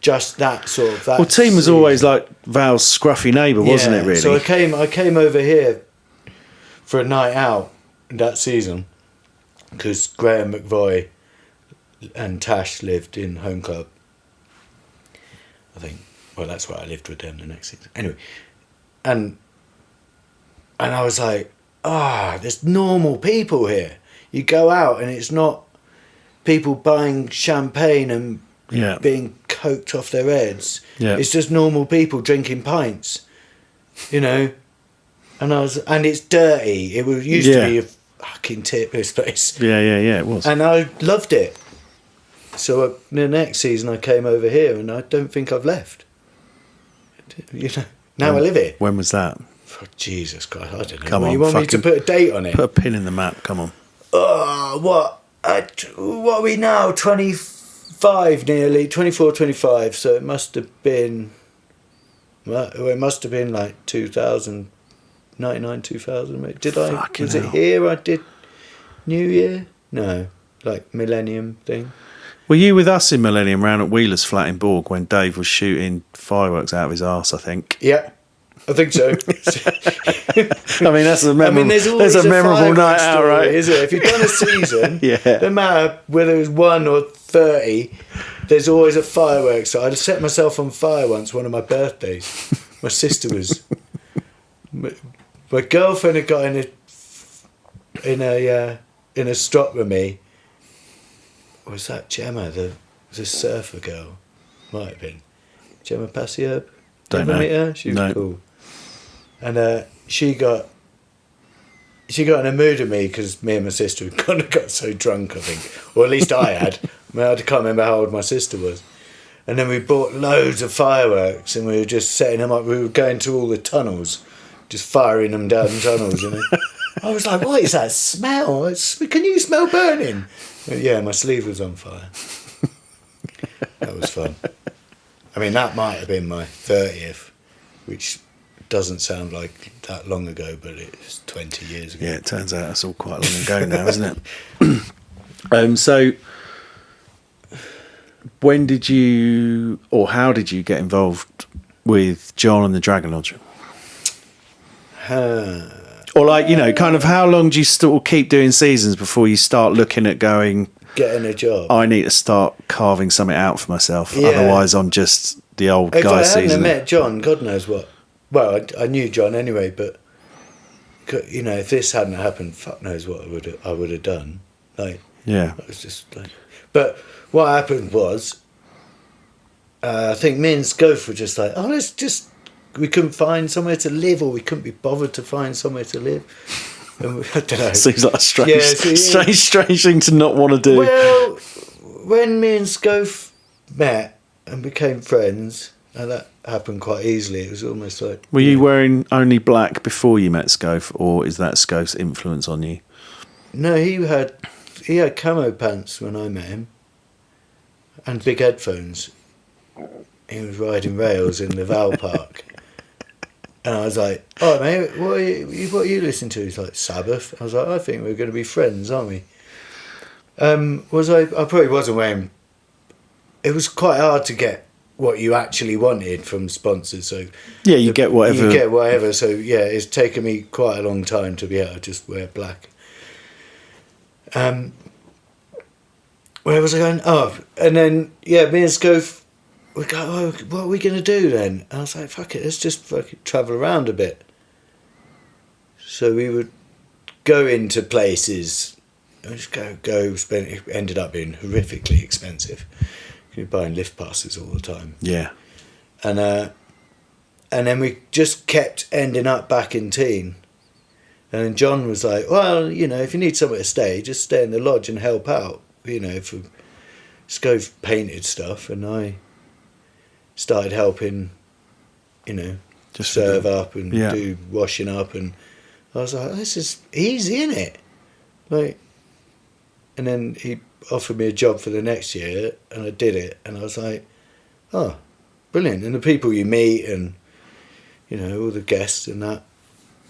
Just that sort of... That Team was always like Val's scruffy neighbour, wasn't it, really? So I came over here for a night out that season because Graham McVoy and Tash lived in Home Club. I think. Well, that's where I lived with them the next season. Anyway, and I was like, there's normal people here. You go out and it's not people buying champagne and being coked off their heads. Yeah. It's just normal people drinking pints, you know. And it's dirty. It used to be a fucking tip, this place. Yeah, it was. And I loved it. So the next season I came over here and I don't think I've left. You know, now I live here. When was that? Oh, Jesus Christ, I don't know. Come on, you want me to put a date on it? Put a pin in the map, come on. What are we now? 25 nearly, 24, 25. So it must have been... Well, it must have been like 2000... 99, 2000, maybe. Was it here I did New Year? No, like Millennium thing. Were you with us in Millennium round at Wheeler's flat in Borg when Dave was shooting fireworks out of his arse, I think? Yeah, I think so. I mean, that's a memorable, there's a memorable night out, story, right? Is it? If you've done a season, no matter whether it was 1 or 30, there's always a fireworks. So I set myself on fire once, one of my birthdays. My sister was... My girlfriend had got in a strop with me. Was that Gemma, the surfer girl? Might have been Gemma Passierb. Don't know. Meet her? She was cool. And she got in a mood with me because me and my sister had kind of got so drunk, I think, or at least I had. I can't remember how old my sister was. And then we bought loads of fireworks and we were just setting them up. We were going to all the tunnels. Just firing them down tunnels, you know. I was like, what is that smell? Can you smell burning? But yeah, my sleeve was on fire. That was fun. I mean, that might have been my 30th, which doesn't sound like that long ago, but it's 20 years ago. Yeah, it turns out it's all quite long ago now, isn't it? So, when did you, or how did you get involved with John and the Dragon Lodge? Or like, you know, kind of how long do you still keep doing seasons before you start looking at getting a job? I need to start carving something out for myself. Yeah. Otherwise I'm just the old guy season. If I hadn't met John, God knows what. Well, I knew John anyway, but you know, if this hadn't happened, fuck knows what I would have done. Like, yeah, it was just like. But what happened was, I think me and Scof were just like, we couldn't find somewhere to live, or we couldn't be bothered to find somewhere to live. And I don't know. Seems like a strange thing to not want to do. Well, when me and Scof met and became friends, and that happened quite easily. It was almost like... Were you wearing only black before you met Scof, or is that Scof's influence on you? No, he had camo pants when I met him, and big headphones. He was riding rails in the Val Park. And I was like, "Oh, mate, what are you listening to?" He's like, "Sabbath." I was like, "I think we're going to be friends, aren't we?" I probably wasn't wearing... It was quite hard to get what you actually wanted from sponsors. So yeah, you get whatever. You get whatever. So yeah, it's taken me quite a long time to be able to just wear black. Where was I going? Oh, and then me and Scof, we go, "Oh, what are we going to do then?" And I was like, "Fuck it, let's just fucking travel around a bit." So we would go into places, and just go spend. It ended up being horrifically expensive. You're buying lift passes all the time. Yeah. And then we just kept ending up back in Teen. And then John was like, "Well, you know, if you need somewhere to stay, just stay in the lodge and help out." You know, if Scove painted stuff, and I started helping, you know, Just serve up and Yeah. do washing up, and I was like, this is easy, isn't it? Like, and then he offered me a job for the next year, and I did it, and I was like, oh, brilliant. And the people you meet, and, you know, all the guests and that,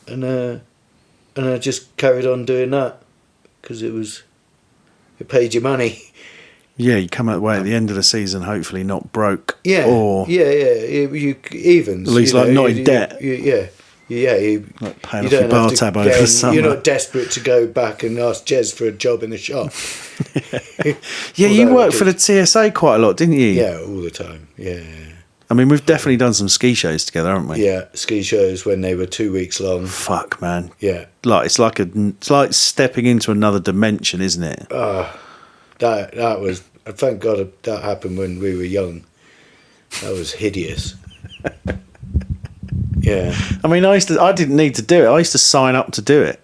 and I just carried on doing that because it paid you money. Yeah, you come out way at the end of the season, hopefully not broke. Yeah, Or You evens. at least you like know, not in debt. You Like paying you off your don't bar have to tab over the summer. You're not desperate to go back and ask Jez for a job in the shop. Yeah, you Although worked for the TSA quite a lot, didn't you? Yeah, all the time. Yeah. I mean, we've definitely done some ski shows together, haven't we? Yeah, ski shows when they were 2 weeks long. Fuck, man. Yeah. Like it's like stepping into another dimension, isn't it? That was, thank God that happened when we were young. That was hideous. Yeah. I mean, I didn't need to do it. I used to sign up to do it.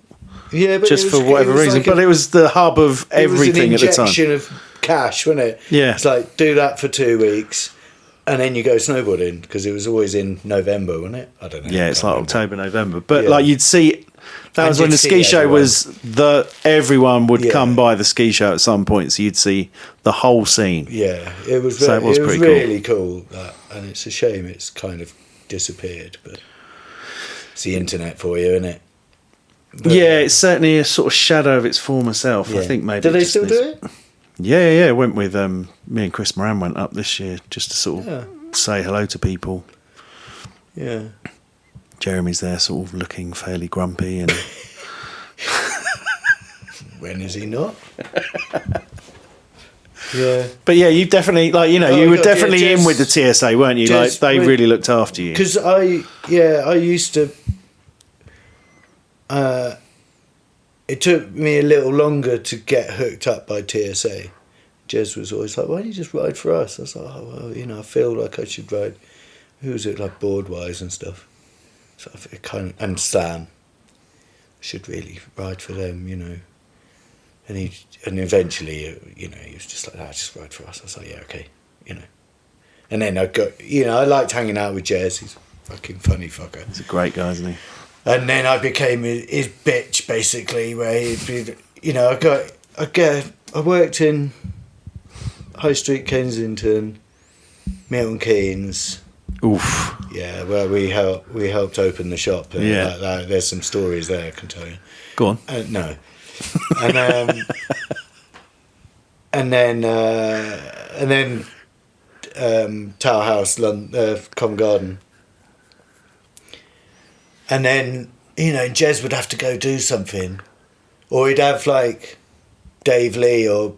Yeah, but just for whatever reason. But it was the hub of everything at the time. It was an injection of cash, wasn't it? Yeah. It's like, do that for 2 weeks, and then you go snowboarding, because it was always in November, wasn't it? I don't know. Yeah, it's like October, November. But Yeah. like you'd see, that was when the ski show was everyone would come by the ski show at some point, so you'd see the whole scene. Yeah, it was. So it was pretty cool. Really cool. That, and it's a shame it's kind of disappeared, but it's the internet for you, isn't it? But, yeah, it's certainly a sort of shadow of its former self. yeah. I think maybe. Do they still do it? Yeah. Went with me and Chris Moran went up this year just to sort of say hello to people. Yeah. Jeremy's there, sort of looking fairly grumpy, and When is he not? Yeah. But yeah, you definitely you were definitely in with the TSA, weren't you? Like they really looked after you. Because I used to. It took me a little longer to get hooked up by TSA. Jez was always like, "Why don't you just ride for us?" I was like, "Oh, well, you know, I feel like I should ride." Who was it, like Boardwise and stuff? So I kind of, and Sam. I should really ride for them, you know. And eventually, you know, he was just like, just ride for us. I was like, yeah, okay, you know. And then I got, you know, I liked hanging out with Jez. He's a fucking funny fucker. He's a great guy, isn't he? And then I became his bitch, basically, where he'd be, you know, I worked in High Street, Kensington, Milton Keynes. Oof. Yeah, where we helped open the shop. And Yeah. there's some stories there I can tell you. Go on. No. And and then Tower House, Covent Garden. And then, you know, Jez would have to go do something, or he'd have like Dave Lee or,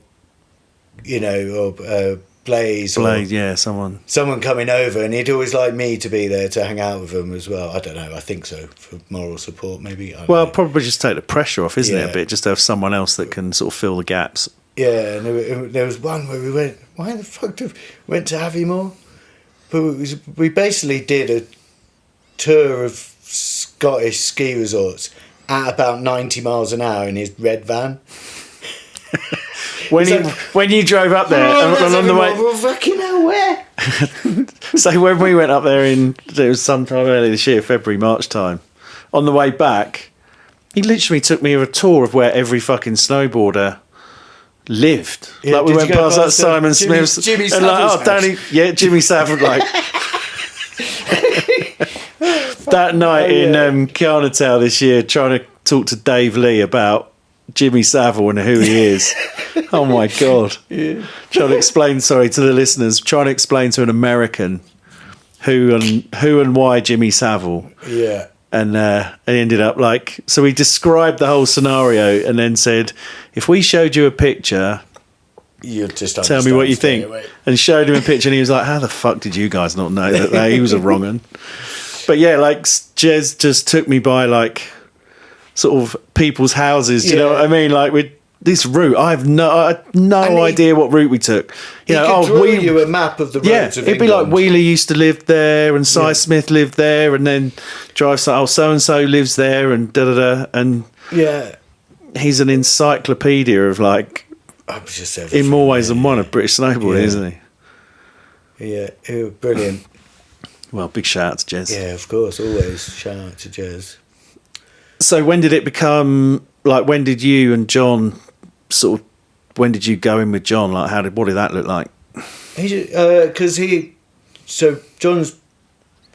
you know, or Blaze, yeah, someone coming over, and he'd always like me to be there to hang out with him as well. I don't know, I think so, for moral support maybe. I don't know. probably just take the pressure off, isn't it, a bit, just to have someone else that can sort of fill the gaps. Yeah, and there was one where we went, why the fuck did we went to Aviemore? But we basically did a tour of Scottish ski resorts at about 90 miles an hour in his red van. When you drove up there and on the way, well, fucking hell, where? so when we went up there it was sometime early this year, February, March time, on the way back, he literally took me a tour of where every fucking snowboarder lived. Yeah, like we went past that Simon Smith's, Jimmy and like, Savile's Jimmy Savile, like that night in Carnatown this year, trying to talk to Dave Lee about Jimmy Savile and who he is. Oh my God. Yeah. Trying to explain to the listeners, trying to explain to an American who and why Jimmy Savile. Yeah. And it ended up like, so we described the whole scenario and then said, if we showed you a picture, you'll just tell me what you think. Away. And showed him a picture, and he was like, how the fuck did you guys not know that he was a wrong un? But yeah, like Jez just took me by like sort of people's houses. Do you know what I mean? Like with this route, I had no idea what route we took. You know, draw you a map of the roads of it'd be like Wheeler used to live there, and Si Smith lived there, and then drive. So and so lives there, and and he's an encyclopedia of like, in more ways than one, of British snowboarding, isn't he? Yeah, it was brilliant. Well, big shout out to Jez. Yeah, of course, always shout out to Jez. So when did it become, like, when did you and John when did you go in with John? Like, what did that look like?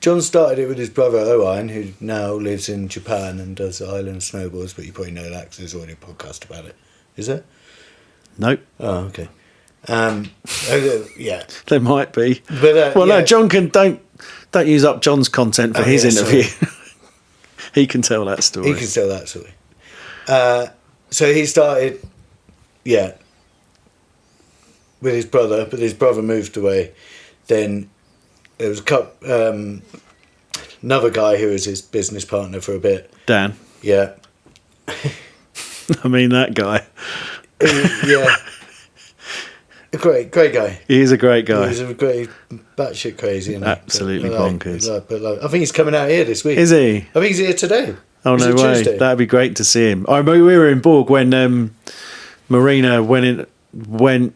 John started it with his brother Hawian, who now lives in Japan and does island snowboards, but you probably know that because there's already a podcast about it. Is there? Nope. Oh, okay. Yeah. There might be. But, no, John don't use up John's content for his interview. He can tell that story. So he started, with his brother, but his brother moved away. Then there was another guy who was his business partner for a bit. Dan. Yeah. I mean, that guy. Yeah. A great guy. He is a great guy. He's a great, batshit crazy. Absolutely bonkers. I think he's coming out here this week. Is he? I think he's here today. Oh, no way. Tuesday? That'd be great to see him. I remember we were in Borg when Marina went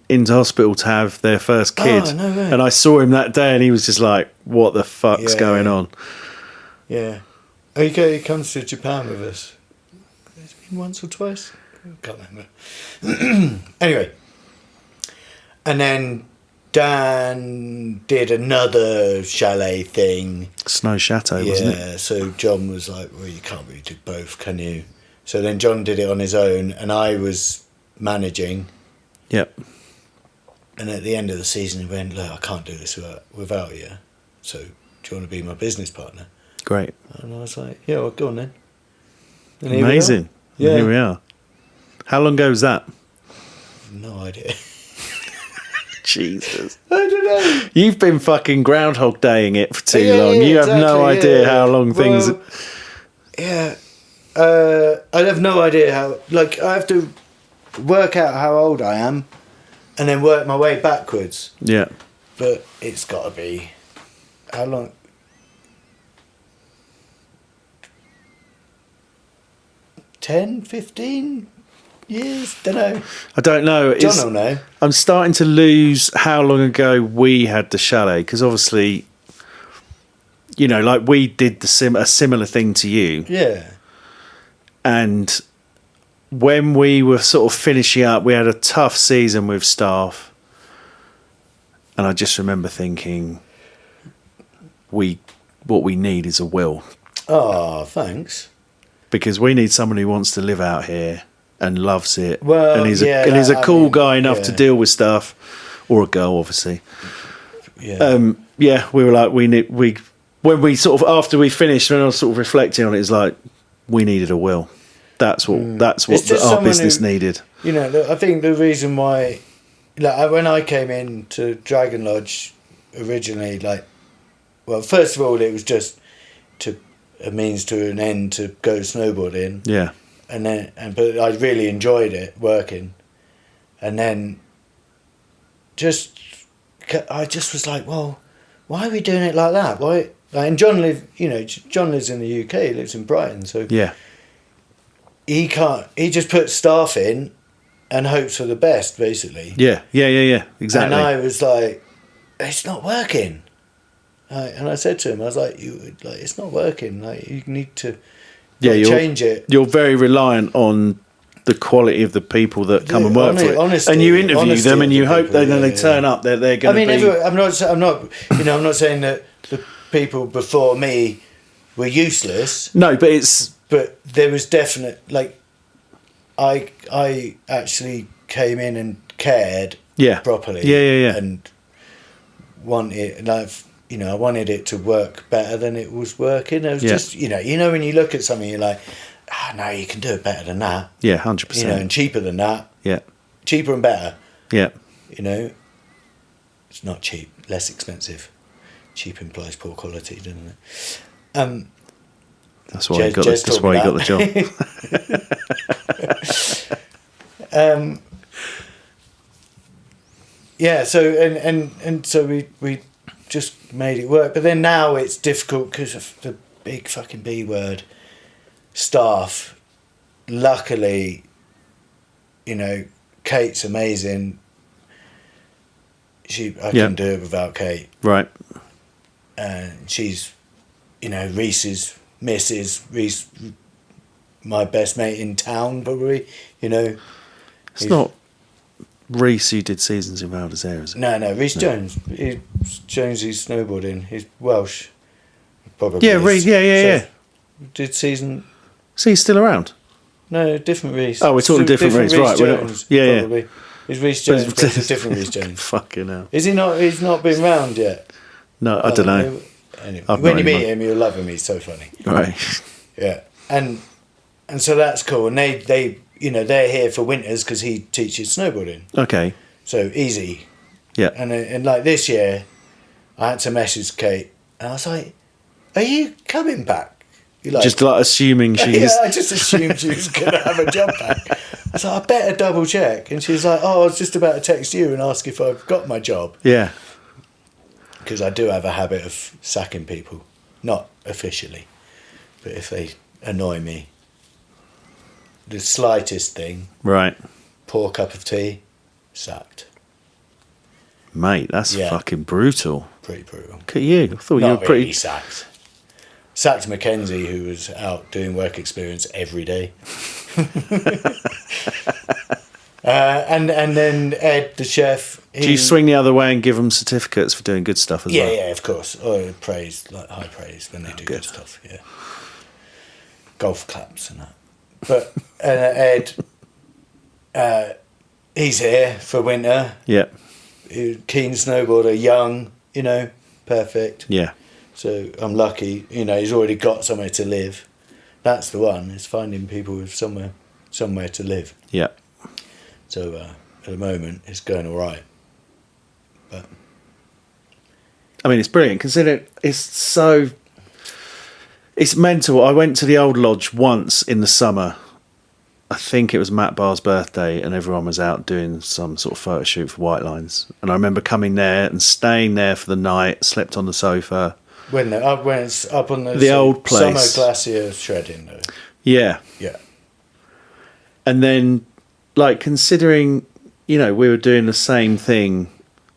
into hospital to have their first kid. Oh, no way. And I saw him that day and he was just like, what the fuck's going on? Yeah. He comes to Japan with us. Has he been once or twice? I can't remember. Anyway. And then Dan did another chalet thing. Snow Chateau, wasn't it? Yeah, so John was like, well, you can't really do both, can you? So then John did it on his own and I was managing. Yep. And at the end of the season he went, look, I can't do this without you. So do you want to be my business partner? Great. And I was like, yeah, well, go on then. And amazing. Yeah. Here we are. How long ago was that? No idea. Jesus. I don't know. You've been fucking Groundhog Daying it for too long. You have no idea how long things... Yeah. I have no idea how... Like, I have to work out how old I am and then work my way backwards. Yeah. But it's got to be... How long... 10, 15 years? Don't know. I don't know. John will know. I'm starting to lose how long ago we had the chalet, because obviously, you know, like we did a similar thing to you. Yeah. And when we were sort of finishing up, we had a tough season with staff. And I just remember thinking, what we need is a will. Oh, thanks. Because we need someone who wants to live out here and loves it. Well, and he's a cool guy enough to deal with stuff, or a girl, obviously. Yeah. We were like, when we sort of, after we finished, when I was sort of reflecting on it, it's like, we needed a will. That's what our business needed. You know, I think the reason why, like, when I came in to Dragon Lodge originally, like, well, first of all, it was just a means to an end to go snowboarding. Yeah. But I really enjoyed it working, and then I just was like, well, why are we doing it like that? Why? And John lives in the UK. He lives in Brighton, so yeah, he can't. He just puts staff in and hopes for the best, basically. Yeah, exactly. And I was like, it's not working. And I said to him, I was like, it's not working. Like, you need to change it. You're very reliant on the quality of the people that come and work for it. Honesty, and you interview them, and you hope that when they turn up, that they're going to be. I'm not saying that the people before me were useless. No, but there was definite, like, I actually came in and cared properly. Yeah. And wanted, like, I wanted it to work better than it was working. It was just, when you look at something, you're like, no, you can do it better than that. Yeah, 100%. And cheaper than that. Yeah. Cheaper and better. Yeah. It's not cheap, less expensive. Cheap implies poor quality, doesn't it? That's why you got the job. Yeah, so and so we just made it work, but then now it's difficult because of the big fucking B word, staff. Luckily, Kate's amazing. I couldn't do it without Kate. Right. she's, Reese's Mrs. Reese, my best mate in town, probably. It's not Reese who did Seasons in Valdezera, is it? No, Reese Jones. Jonesy's snowboarding. He's Welsh. Probably. Yeah, Reese. Yeah. Did season. So he's still around? No, different Reese. Oh, we're talking different Reese, right? Jones, Yeah. It's Reese Jones, but it's a different Reese Jones. Fucking hell. Is he not? He's not been round yet. No, I don't know. Anyway, I've when not you meet even- him, you'll love him. He's so funny. Right. Yeah, and so that's cool. And they they're here for winters because he teaches snowboarding. Okay. So easy. Yeah. And like this year, I had to message Kate, and I was like, "Are you coming back?" You're like, Just like assuming she's... yeah, I just assumed she was going to have a job back. I was like, I better double check. And she was like, I was just about to text you and ask if I've got my job. Yeah. Because I do have a habit of sacking people. Not officially. But if they annoy me. The slightest thing. Right. Pour a cup of tea. Sacked. Mate, that's fucking brutal. Pretty brutal. Look at you. I thought you Not were pretty... really sacked. Sacked Mackenzie, who was out doing work experience every day. And then Ed, the chef. Do you swing the other way and give them certificates for doing good stuff as well? Yeah, of course. Oh, praise, like high praise when they do good stuff. Yeah, golf claps and that. But Ed, he's here for winter. Yeah. Keen snowboarder, young, perfect. Yeah. So I'm lucky. He's already got somewhere to live. That's the one. Is finding people with somewhere to live. Yeah. So at the moment, it's going all right. But I mean, it's brilliant. Consider it's mental. I went to the old lodge once in the summer. I think it was Matt Barr's birthday, and everyone was out doing some sort of photo shoot for White Lines. And I remember coming there and staying there for the night, slept on the sofa. when it's up on The old place. Summer Glacier shredding, though. Yeah. Yeah. And then, considering, we were doing the same thing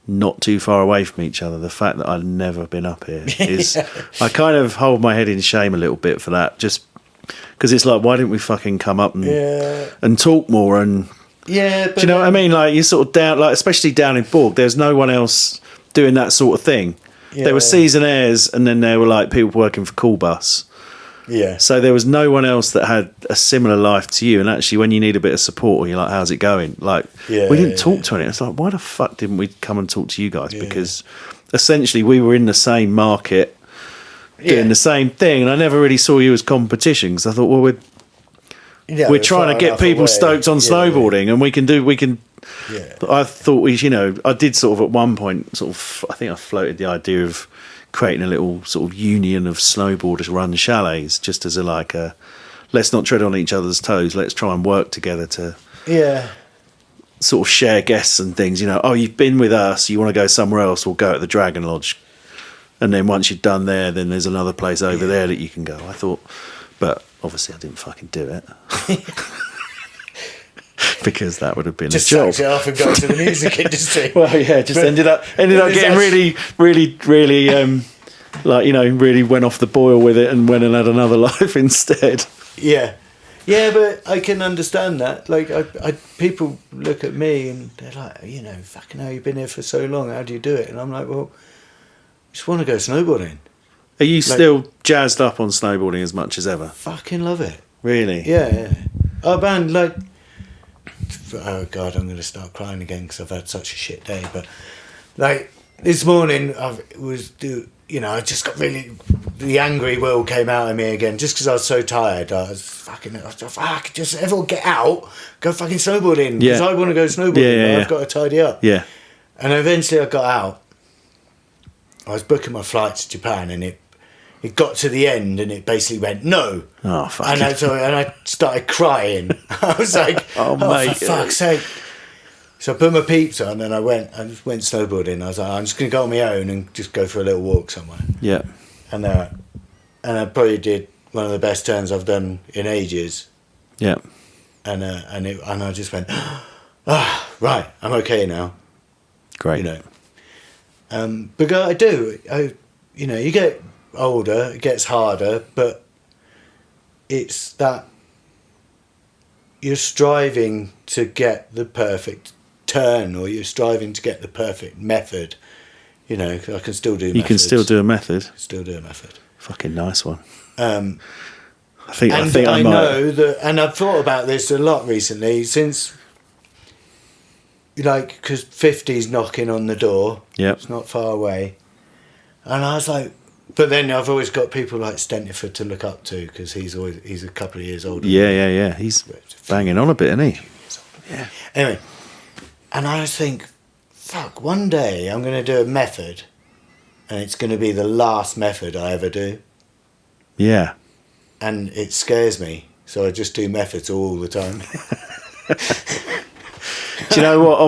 not too far away from each other, the fact that I'd never been up here is... I kind of hold my head in shame a little bit for that, just because it's like, why didn't we fucking come up and talk more and... Yeah, but... Do you know what I mean? You're sort of down, especially down in Borg, there's no one else doing that sort of thing. Yeah. There were seasonaires, and then there were, people working for Cool Bus. Yeah. So there was no one else that had a similar life to you. And actually, when you need a bit of support, or you're like, how's it going? We didn't talk to anyone. It's like, why the fuck didn't we come and talk to you guys? Because essentially we were in the same market doing the same thing. And I never really saw you as competition, because I thought, well, we're trying to get people stoked on snowboarding, and we can. Yeah. But I thought I did sort of at one point, I think I floated the idea of creating a little sort of union of snowboarders run chalets, just as a let's not tread on each other's toes, let's try and work together to sort of share guests and things. You've been with us, you want to go somewhere else, we'll go at the Dragon Lodge, and then once you're done there, then there's another place over there that you can go. I thought, but obviously I didn't fucking do it. Because that would have been just a job. sucked it off and go to the music industry. Well, yeah, ended up getting really, really, really, really went off the boil with it and went and had another life instead. Yeah, but I can understand that. I people look at me and they're like, fucking hell, you've been here for so long. How do you do it? And I'm like, well, I just want to go snowboarding. Are you still jazzed up on snowboarding as much as ever? Fucking love it. Really? Yeah. Oh man, oh god, I'm going to start crying again because I've had such a shit day. But this morning, I just got really, the angry will came out of me again just because I was so tired. I was fuck, just everyone get out, go fucking snowboarding because I want to go snowboarding. But I've got to tidy up. Yeah. And eventually I got out. I was booking my flight to Japan, and it got to the end and it basically went no. Oh fuck! And I started crying. I was like, "Oh mate, for fuck's sake!" So I put my peeps on and I went snowboarding. I was like, "I'm just going to go on my own and just go for a little walk somewhere." Yeah. And I probably did one of the best turns I've done in ages. Yeah. And I just went, right, I'm okay now. Great. But I do. you know, you get older, it gets harder, but it's that you're striving to get the perfect turn, or you're striving to get the perfect method. You know, I can still do. You can still do a method. Still do a method. Fucking nice one. I think I might. know that, and I've thought about this a lot recently since, like, because 50's knocking on the door. Yep. It's not far away, and I was like, but then I've always got people like Stentiford to look up to because he's a couple of years older. Yeah. He's banging on a bit, isn't he? Yeah. Anyway, and I think, fuck, one day I'm going to do a method, and it's going to be the last method I ever do. Yeah. And it scares me, so I just do methods all the time. Do you know what?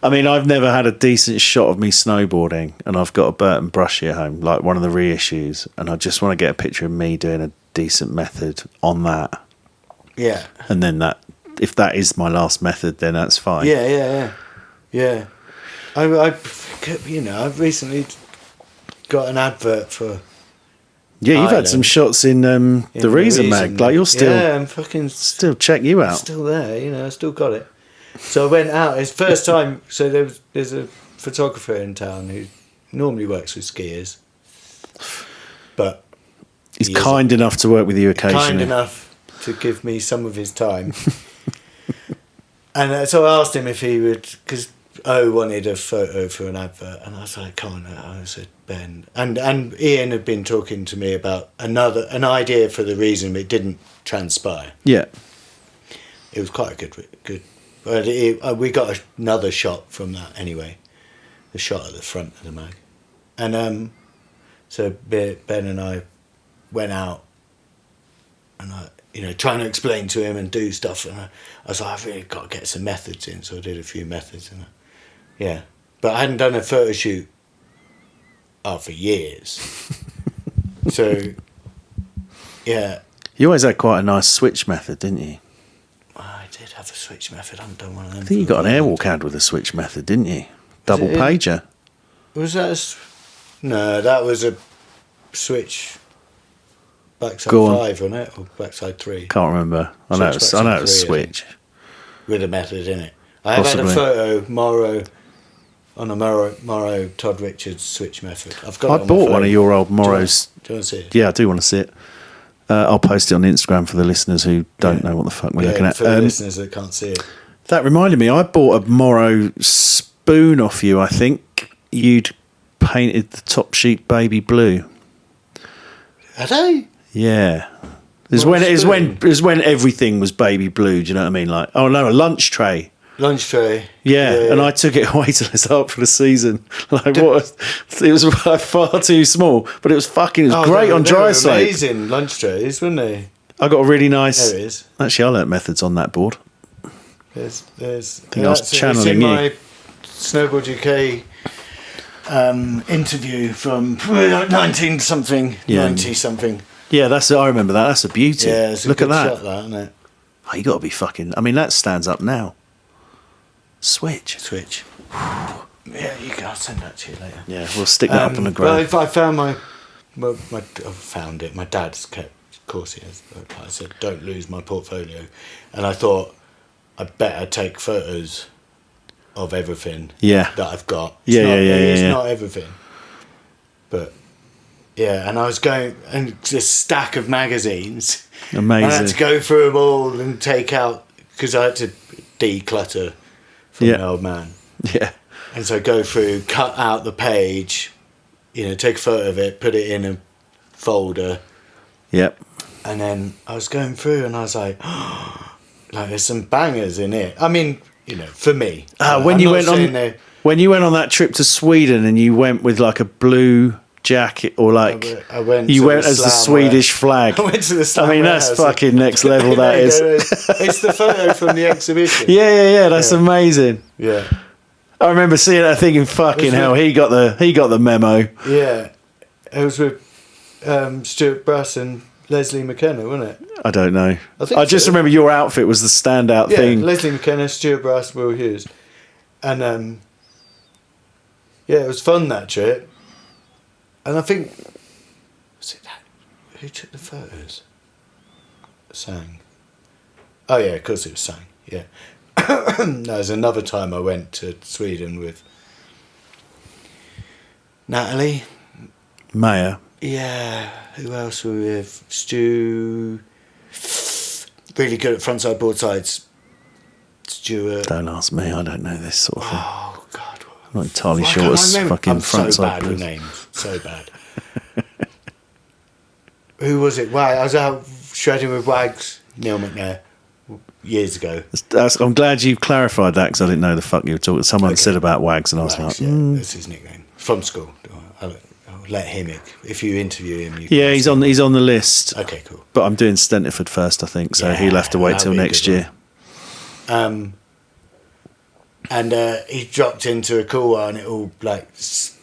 I've never had a decent shot of me snowboarding, and I've got a Burton brushy at home, like one of the reissues, and I just want to get a picture of me doing a decent method on that. Yeah. And then if that is my last method, then that's fine. Yeah. I've recently got an advert for. Yeah, you've had some shots in the Reason mag. Like, you're still. Yeah, I'm fucking. Still check you out. Still there, you know, I still got it. So I went out. It's first time. So there's a photographer in town who normally works with skiers. But. He's kind enough to work with you occasionally. Kind enough to give me some of his time. And so I asked him if he would. Because wanted a photo for an advert, and I was like, "Come on," I said, "Ben," and Ian had been talking to me about an idea for the reason, but it didn't transpire. Yeah, it was quite a good. But we got another shot from that anyway, the shot at the front of the mag, and so Ben and I went out, and trying to explain to him and do stuff, and I was like, I've really got to get some methods in, so I did a few methods, and yeah, but I hadn't done a photo shoot for years. So, yeah. You always had quite a nice switch method, didn't you? I did have a switch method. I haven't done one of them. I think you got an airwalk ad with a switch method, didn't you? Double pager. Was that no, that was a switch backside 5, wasn't it? Or backside 3? Can't remember. I know it was switch. With a method in it. I have had a photo, on a Morrow Todd Richards switch method. I bought one of your old Morrows. Do you want to see it? Yeah, I do want to see it. I'll post it on Instagram for the listeners who don't know what the fuck we're looking at. For the listeners that can't see it. That reminded me, I bought a Morrow spoon off you, I think. You'd painted the top sheet baby blue. Had I? Yeah. It was when everything was baby blue, do you know what I mean? Like, oh no, a lunch tray. Lunch tray. Yeah, and I took it away till it's up for the season. Like, what? It was far too small, but it was great on dry slope. Amazing lunch trays, weren't they? I got a really nice. There it is. Actually, I learnt methods on that board. I think I was channeling you. my Snowboard UK interview from 90-something. Yeah, I remember that. That's a beauty. Yeah, it's a Look good at that. shot, that, isn't it? Oh, you got to be fucking. I mean, that stands up now. Switch. Yeah, you can. I'll send that to you later. Yeah, we'll stick that up on the ground. I found I found it. My dad's kept. Of course he has. But I said, don't lose my portfolio, and I thought I'd better take photos of everything. Yeah. That I've got. It's not everything, but. Yeah, and I was going, and this stack of magazines. Amazing. I had to go through them all and take out, because I had to declutter from the old man. Yeah. And so go through, cut out the page, take a photo of it, put it in a folder. Yep. And then I was going through and I was like, there's some bangers in it. I mean, for me. When you went on that trip to Sweden and you went with like a blue jacket, or like I went as the Swedish flag. I went to the slam. I mean, that's fucking next level. That is. It's the photo from the exhibition. Yeah. That's amazing. Yeah. I remember seeing that thinking, fucking hell, he got the memo. Yeah, it was with Stuart Brass and Leslie McKenna, wasn't it? I don't know. I just remember your outfit was the standout thing. Leslie McKenna, Stuart Brass, Will Hughes, and it was fun that trip. And I think, was it that? Who took the photos? Sang. Oh yeah, of course it was Sang. Yeah. There's another time I went to Sweden with Natalie. Maya. Yeah. Who else were we with? Stu. Really good at frontside board sides. Stuart. Don't ask me. I don't know this sort of thing. Oh God. I'm not entirely Why sure can't I what's remember? fucking I'm so frontside bad board. with names. So bad. Who was it? Wag. I was out shredding with Wags, Neil McNair, years ago. I'm glad you've clarified that because I didn't know the fuck you were talking. Someone Okay. said about Wags and I was Wags, like, yeah, that's his nickname. From school. I'll let him. If you interview him, you can yeah, ask he's him. on the list. Okay, cool. But I'm doing Stentiford first, I think, so Yeah, he'll have to wait that'll till be a next good year. And he dropped into a cool one and it all like it's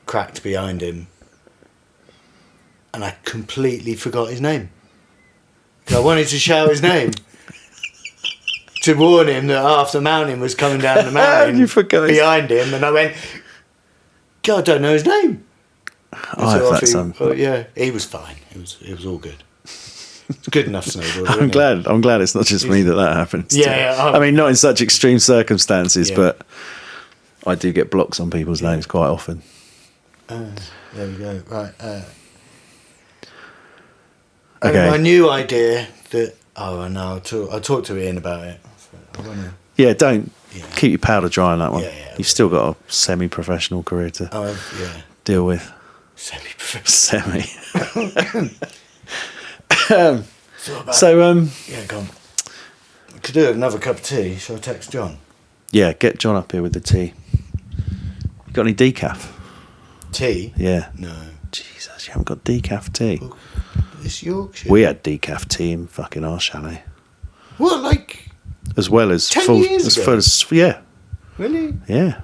cracked behind him. And I completely forgot his name. 'Cause I wanted to shout his name. To warn him that half the mountain was coming down the mountain You forgot his- behind him. And I went, God, I don't know his name. I have that son. Oh, yeah, he was fine. It was all good. It's good enough snowboarder. I'm glad it's not just me that happens. to. Yeah, I mean, not in such extreme circumstances, Yeah. but I do get blocks on people's names quite often. There we go. Right. Okay. My new idea that I'll talk to Ian about it. I wanna, Yeah, don't Yeah. keep your powder dry on that one. Yeah, yeah, You've still got a semi-professional career to yeah, deal with. semi-professional. Semi. Yeah, go on. I could do another cup of tea. Shall I text John? Yeah, get John up here with the tea. You got any decaf? Tea? Yeah. No. Jesus, you haven't got decaf tea. Well, it's Yorkshire. We had decaf tea in fucking our chalet. What, like, As well as 10 full, years as ago? full as yeah, really? yeah,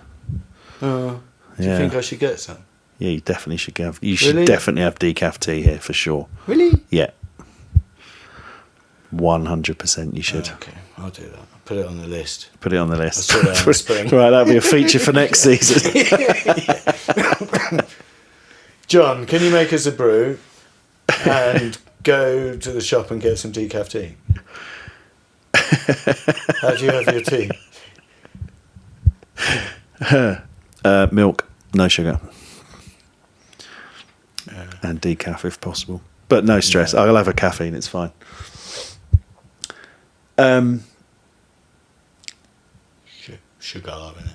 Do you Yeah. think I should get some? yeah. You definitely should have. You should Really? definitely have decaf tea here for sure. Really? Yeah, 100%. You should Okay, I'll do that. I'll put it on the list. put it on the list. I'll sort it out in the spring. Right, that'll be a feature for next season. John, can you make us a brew and go to the shop and get some decaf tea? How do you have your tea? Milk, no sugar, and decaf if possible. But no stress. Yeah. I'll have a caffeine. It's fine. Sugar in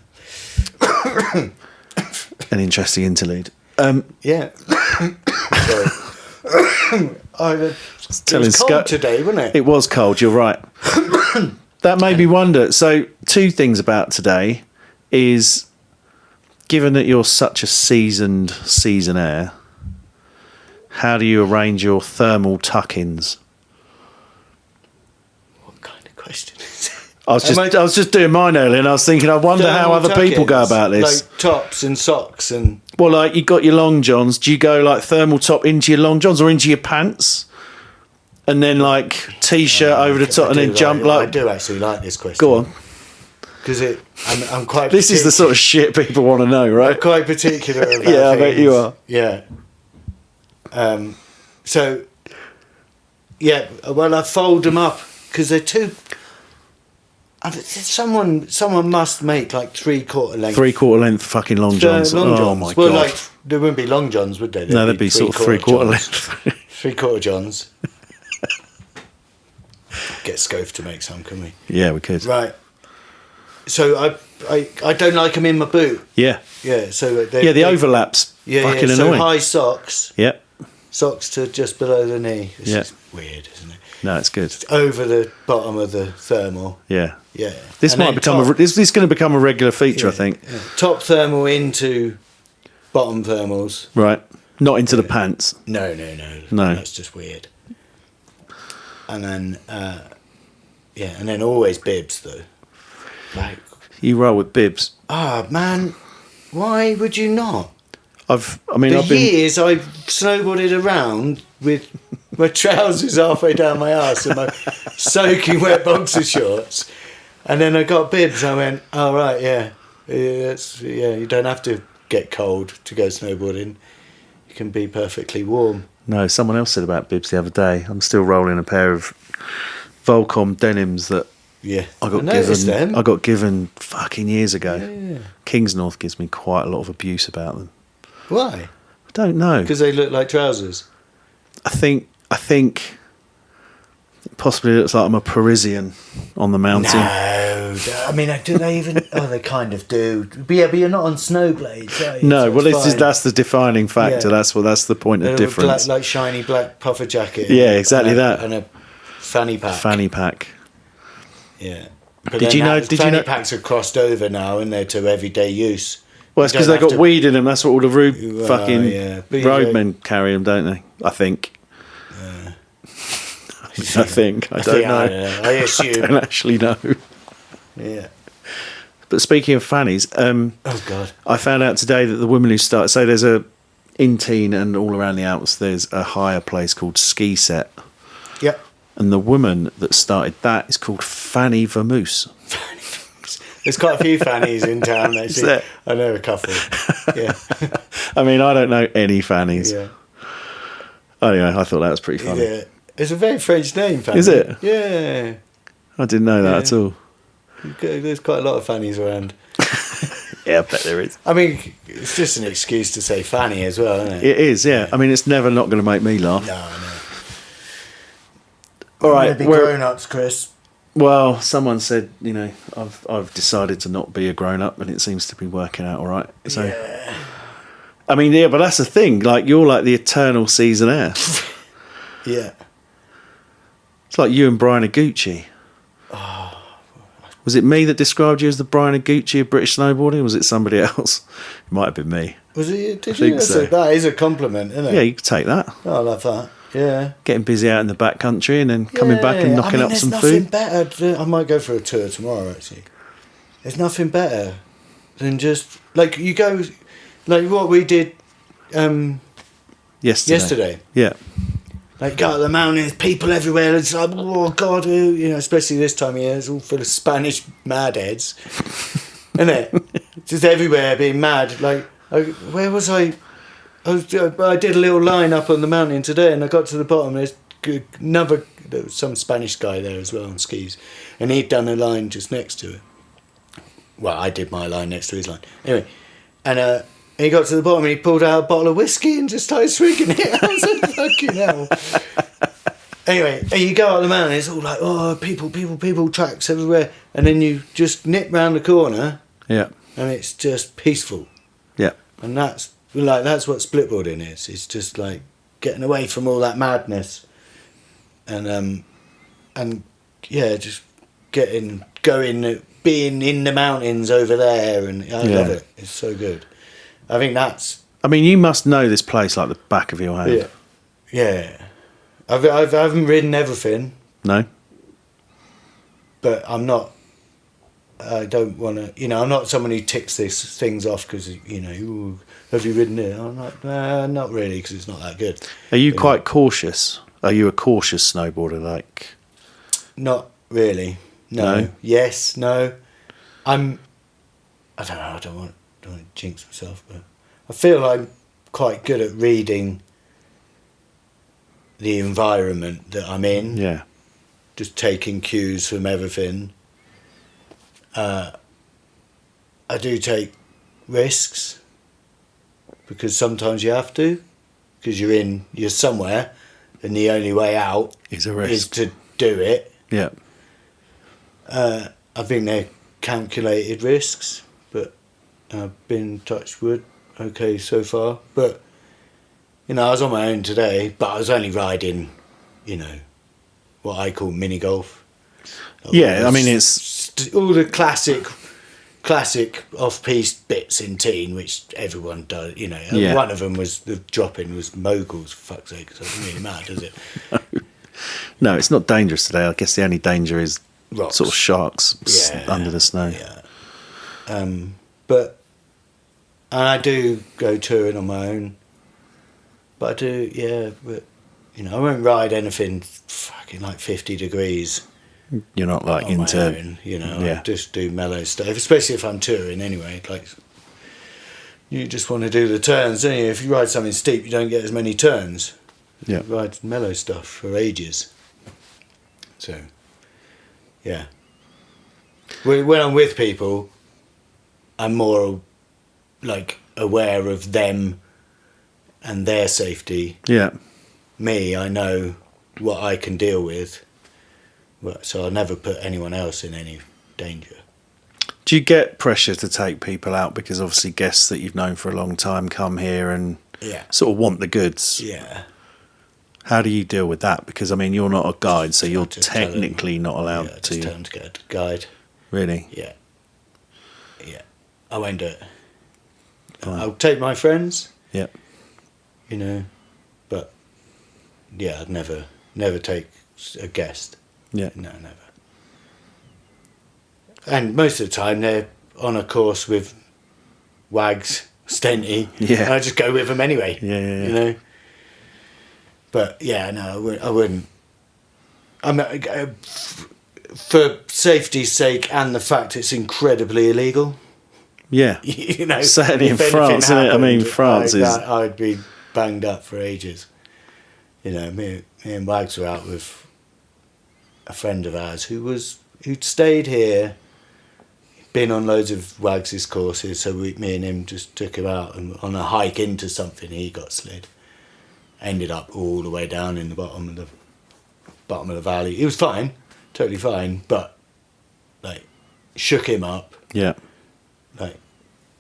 it. An interesting interlude. Yeah. Sorry. It Telling was cold Scott- today, wasn't it? It was cold, you're right. That made me wonder. So, two things about today is, given that you're such a seasoned seasonaire, how do you arrange your thermal tuck-ins? What kind of question is it? I was just doing mine earlier, and I was thinking, I wonder how other people go about this. Like tops and socks and... Well, like, you got your long johns. Do you go like thermal top into your long johns or into your pants, and then like t-shirt over the top, and then jump like? I do actually like this question. Go on. Because I'm quite. This is the sort of shit people want to know, right? I'm quite particular about Yeah, I bet things. you are. Yeah. So. Yeah. Well, I fold them up because they're too. Someone must make like 3/4 length. 3/4 length fucking long johns. Long Oh johns. my Well, god. like there wouldn't be long johns, would they? No, they'd be sort of 3/4 length. 3/4 johns. Get Scove to make some, can we? Yeah, we could. Right. So I don't like them in my boot. Yeah. Yeah. So Yeah, the overlaps. Fucking So annoying. high socks. Yeah. Socks to just below the knee. This Yeah. is weird, isn't it? No, it's good. Over the bottom of the thermal. Yeah. Yeah. This And might then become top- this is going to become a regular feature, I yeah, think. yeah. Top thermal into bottom thermals. Right. Not into the pants. No. No. That's just weird. And then, and then always bibs though. Like, You roll with bibs. man, why would you not? I've For been years I've snowboarded around with my trousers halfway down my ass and my soaking wet boxer shorts, and then I got bibs. I went, oh right, you don't have to get cold to go snowboarding. you can be perfectly warm. No, someone else said about bibs the other day. I'm still rolling a pair of Volcom denims that Yeah, I got given fucking years ago. Yeah. Kingsnorth gives me quite a lot of abuse about them. Why? I don't know. Because they look like trousers. I think possibly looks like I'm a Parisian on the mountain. No, I mean, do they even? Oh, they kind of do. But you're not on snowblades, are you? No, So well, that's the defining factor. Yeah. That's the point of difference. Like shiny black puffer jacket. Yeah, exactly that. And a fanny pack. Fanny pack. Yeah. But Did you know? Fanny packs are crossed over now, and they're to everyday use. Well, it's because they got weed in them. That's what all the roadmen carry them, don't they? I think. I think. I don't know. I assume. I don't actually know. Yeah. But speaking of fannies, oh God, I found out today that the woman who started. So there's in Teen and all around the Alps, there's a hire place called Ski Set. Yep. And the woman that started that is called Fanny Vermoose. There's quite a few fannies in town. Actually. I know a couple. Yeah. I mean, I don't know any fannies. Yeah. Anyway, I thought that was pretty funny. Yeah. It's a very French name, Fanny. Is it? Yeah. I didn't know that at all. There's quite a lot of fannies around. Yeah, I bet there is. I mean, it's just an excuse to say fanny as well, isn't it? It is, yeah. I mean, it's never not going to make me laugh. No. All right, be grown-ups, Chris. Well, someone said, I've decided to not be a grown-up, and it seems to be working out all right. So, yeah. I mean, yeah, but that's the thing. Like, you're like the eternal seasonaire. Yeah. It's like you and Brian Aguchi. Oh. Was it me that described you as the Brian Aguchi of British snowboarding, or was it somebody else? It might have been me. Was it? Did I think you? so. That is a compliment, isn't it? Yeah, you could take that. Oh, I love that. Yeah. Getting busy out in the back country and then coming back and knocking up some food. There's nothing better. I might go for a tour tomorrow, actually. There's nothing better than just, like, you go, like what we did yesterday. Yeah. Like, go up the mountains, people everywhere. It's like, oh, God, especially this time of year, it's all full of Spanish madheads. Isn't it? Just everywhere being mad. Like, where was I? I did a little line up on the mountain today, and I got to the bottom. There was some Spanish guy there as well on skis, and he'd done a line just next to it. Well, I did my line next to his line. Anyway, and he got to the bottom, and he pulled out a bottle of whiskey and just started swigging it. I was like, fucking hell. Anyway, and you go up the mountain, it's all like, oh, people, tracks everywhere, and then you just nip round the corner, yeah, and it's just peaceful. Yeah, and that's what splitboarding is. It's just like getting away from all that madness, and yeah, just being in the mountains over there, and I love it. It's so good. I think that's. I mean, you must know this place like the back of your hand. Yeah. I haven't ridden everything. No. But I'm not. I don't want to. I'm not someone who ticks these things off because have you ridden it? I'm like, not really, because it's not that good. Are you quite cautious? Are you a cautious snowboarder? Like. Not really. No. Yes. No. I don't know. I don't want to jinx myself, but I feel I'm quite good at reading the environment that I'm in. Yeah. Just taking cues from everything. I do take risks because sometimes you have to, because you're somewhere, and the only way out is a risk. Is to do it. Yeah. I think they're calculated risks, but I've been touched wood okay so far. But I was on my own today, but I was only riding, what I call mini golf. Yeah, I mean it's all the classic off-piste bits in teen, which everyone does. One of them was the drop-in was moguls. For fuck's sake, so it doesn't really matter, does it? No, it's not dangerous today. I guess the only danger is rocks. Sort of sharks under the snow. Yeah. But I do go touring on my own. But I do, but I won't ride anything fucking like 50 degrees. You're not like on into my own, I just do mellow stuff, especially if I'm touring anyway. Like you just want to do the turns, don't you? If you ride something steep, you don't get as many turns. Yeah. You ride mellow stuff for ages. So, yeah. When I'm with people, I'm more like aware of them and their safety. Yeah. Me, I know what I can deal with, so I'll never put anyone else in any danger. Do you get pressure to take people out because obviously guests that you've known for a long time come here and sort of want the goods? Yeah. How do you deal with that? Because I mean, you're not a guide, so you're Just technically not allowed just to. tell them to get a guide. Really? Yeah. Yeah. I won't do it. Fine. I'll take my friends. Yeah. You know, but yeah, I'd never take a guest. Yeah. No, never. And most of the time they're on a course with Wags, Stenty. Yeah. And I just go with them anyway. Yeah. You know. But yeah, no, I wouldn't. For safety's sake and the fact it's incredibly illegal. Yeah. You know, certainly in if anything France, isn't it? I mean, happened France like is. that, I'd be banged up for ages. You know, me and Wags were out with a friend of ours who'd stayed here, been on loads of Wags' courses, so me and him just took him out and on a hike into something. He got slid, ended up all the way down in the bottom of the valley. He was fine, totally fine, but like shook him up. Yeah. Like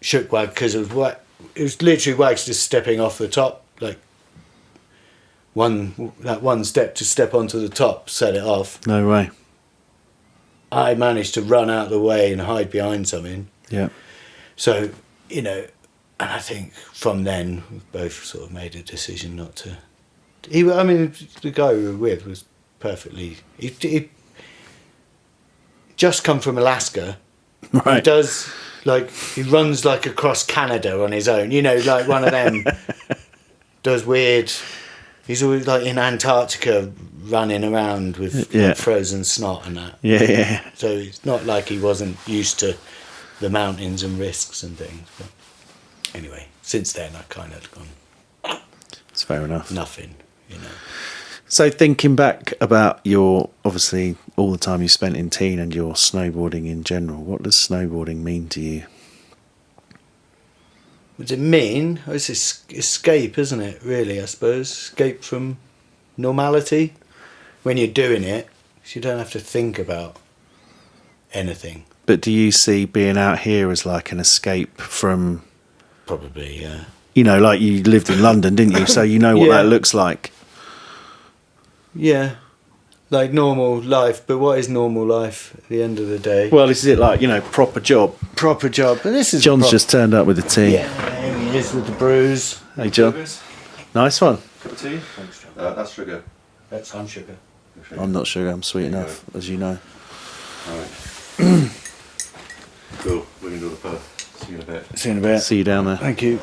shook Wags because it was literally Wags just stepping off the top, like one step to step onto the top, set it off. No way. I managed to run out of the way and hide behind something. Yeah. So, you know, and I think from then we both sort of made a decision not to. The guy we were with was perfectly. He just come from Alaska. Right. He does he runs like across Canada on his own. You know, like one of them does weird. He's always like in Antarctica running around with like, frozen snot and that. Yeah. So it's not like he wasn't used to the mountains and risks and things. But anyway, since then I kind of gone. It's fair enough. Nothing, you know. So thinking back about your, obviously, all the time you spent in teen and your snowboarding in general, what does snowboarding mean to you? What does it mean? Oh, it's escape, isn't it, really, I suppose? Escape from normality. When you're doing it, you don't have to think about anything. But do you see being out here as like an escape from... Probably, yeah. You know, like you lived in London, didn't you? So you know what that looks like. Yeah. Like normal life, but what is normal life at the end of the day? Well, this is it, like, you know, proper job. Proper job. And this is John's just turned up with the tea. Yeah, here he is with the brews. Hey, John. Nice one. Cup of tea? Thanks, John. That's sugar. That's on sugar. I'm not sugar, I'm sweet enough, as you know. Alright. Cool, we're going to do the pub. See you in a bit. See you in a bit. See you down there. Thank you.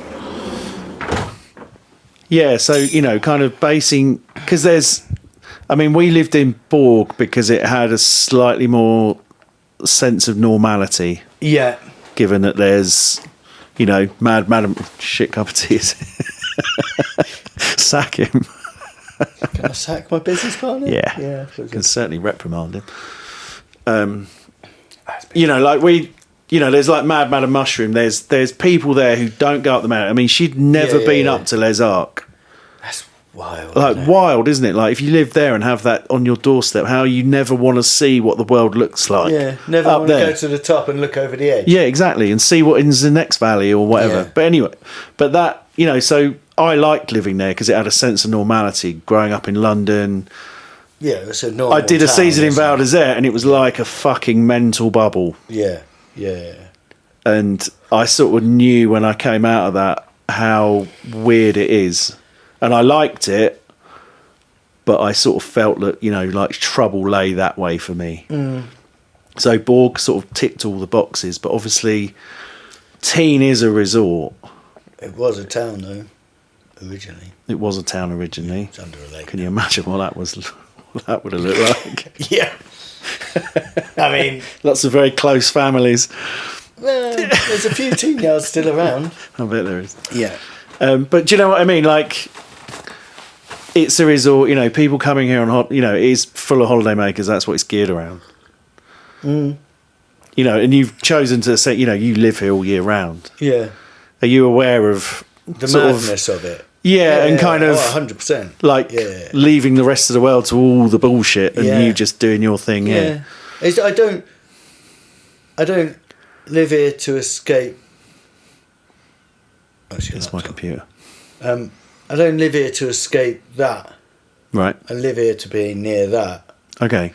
Yeah, so, you know, kind of basing... Because there's... I mean, we lived in Borg because it had a slightly more sense of normality. Yeah. Given that there's, you know, Madam... Shit cup of tea. Sack him. Can I sack my business partner? Yeah. Yeah. Can certainly reprimand him. You know, like we... You know, there's like Madam Mushroom. There's people there who don't go up the mountain. I mean, she'd never been up to Les Arcs. That's wild. Like wild, isn't it? Like if you live there and have that on your doorstep, how you never want to see what the world looks like. Yeah, never up want to there. go to the top and look over the edge. Yeah, exactly, and see what is the next valley or whatever. Yeah. But anyway, but that, you know, so I liked living there because it had a sense of normality. Growing up in London, Yeah, it's a normal I did a town, season in isn't Val it? d'Isère and it was like a fucking mental bubble. Yeah. And I sort of knew when I came out of that how weird it is. And I liked it, but I sort of felt that, you know, like trouble lay that way for me. So Borg sort of ticked all the boxes, but obviously Teen is a resort. It was a town, though, originally. It was a town originally. It's under a lake. Can you imagine what that would have looked like? Yeah. I mean... Lots of very close families. Well, there's a few teen yards still around. I bet there is. Yeah. But do you know what I mean? Like, it's a resort. You know, people coming here on it is full of holiday makers. That's what it's geared around. Mm. You know, and you've chosen to say, you live here all year round. Yeah. Are you aware of The sort madness of it? Yeah, and kind of 100%. like leaving the rest of the world to all the bullshit, and you just doing your thing. Yeah. I don't live here to escape. Actually, It's my computer. I don't live here to escape that. Right. I live here to be near that. Okay,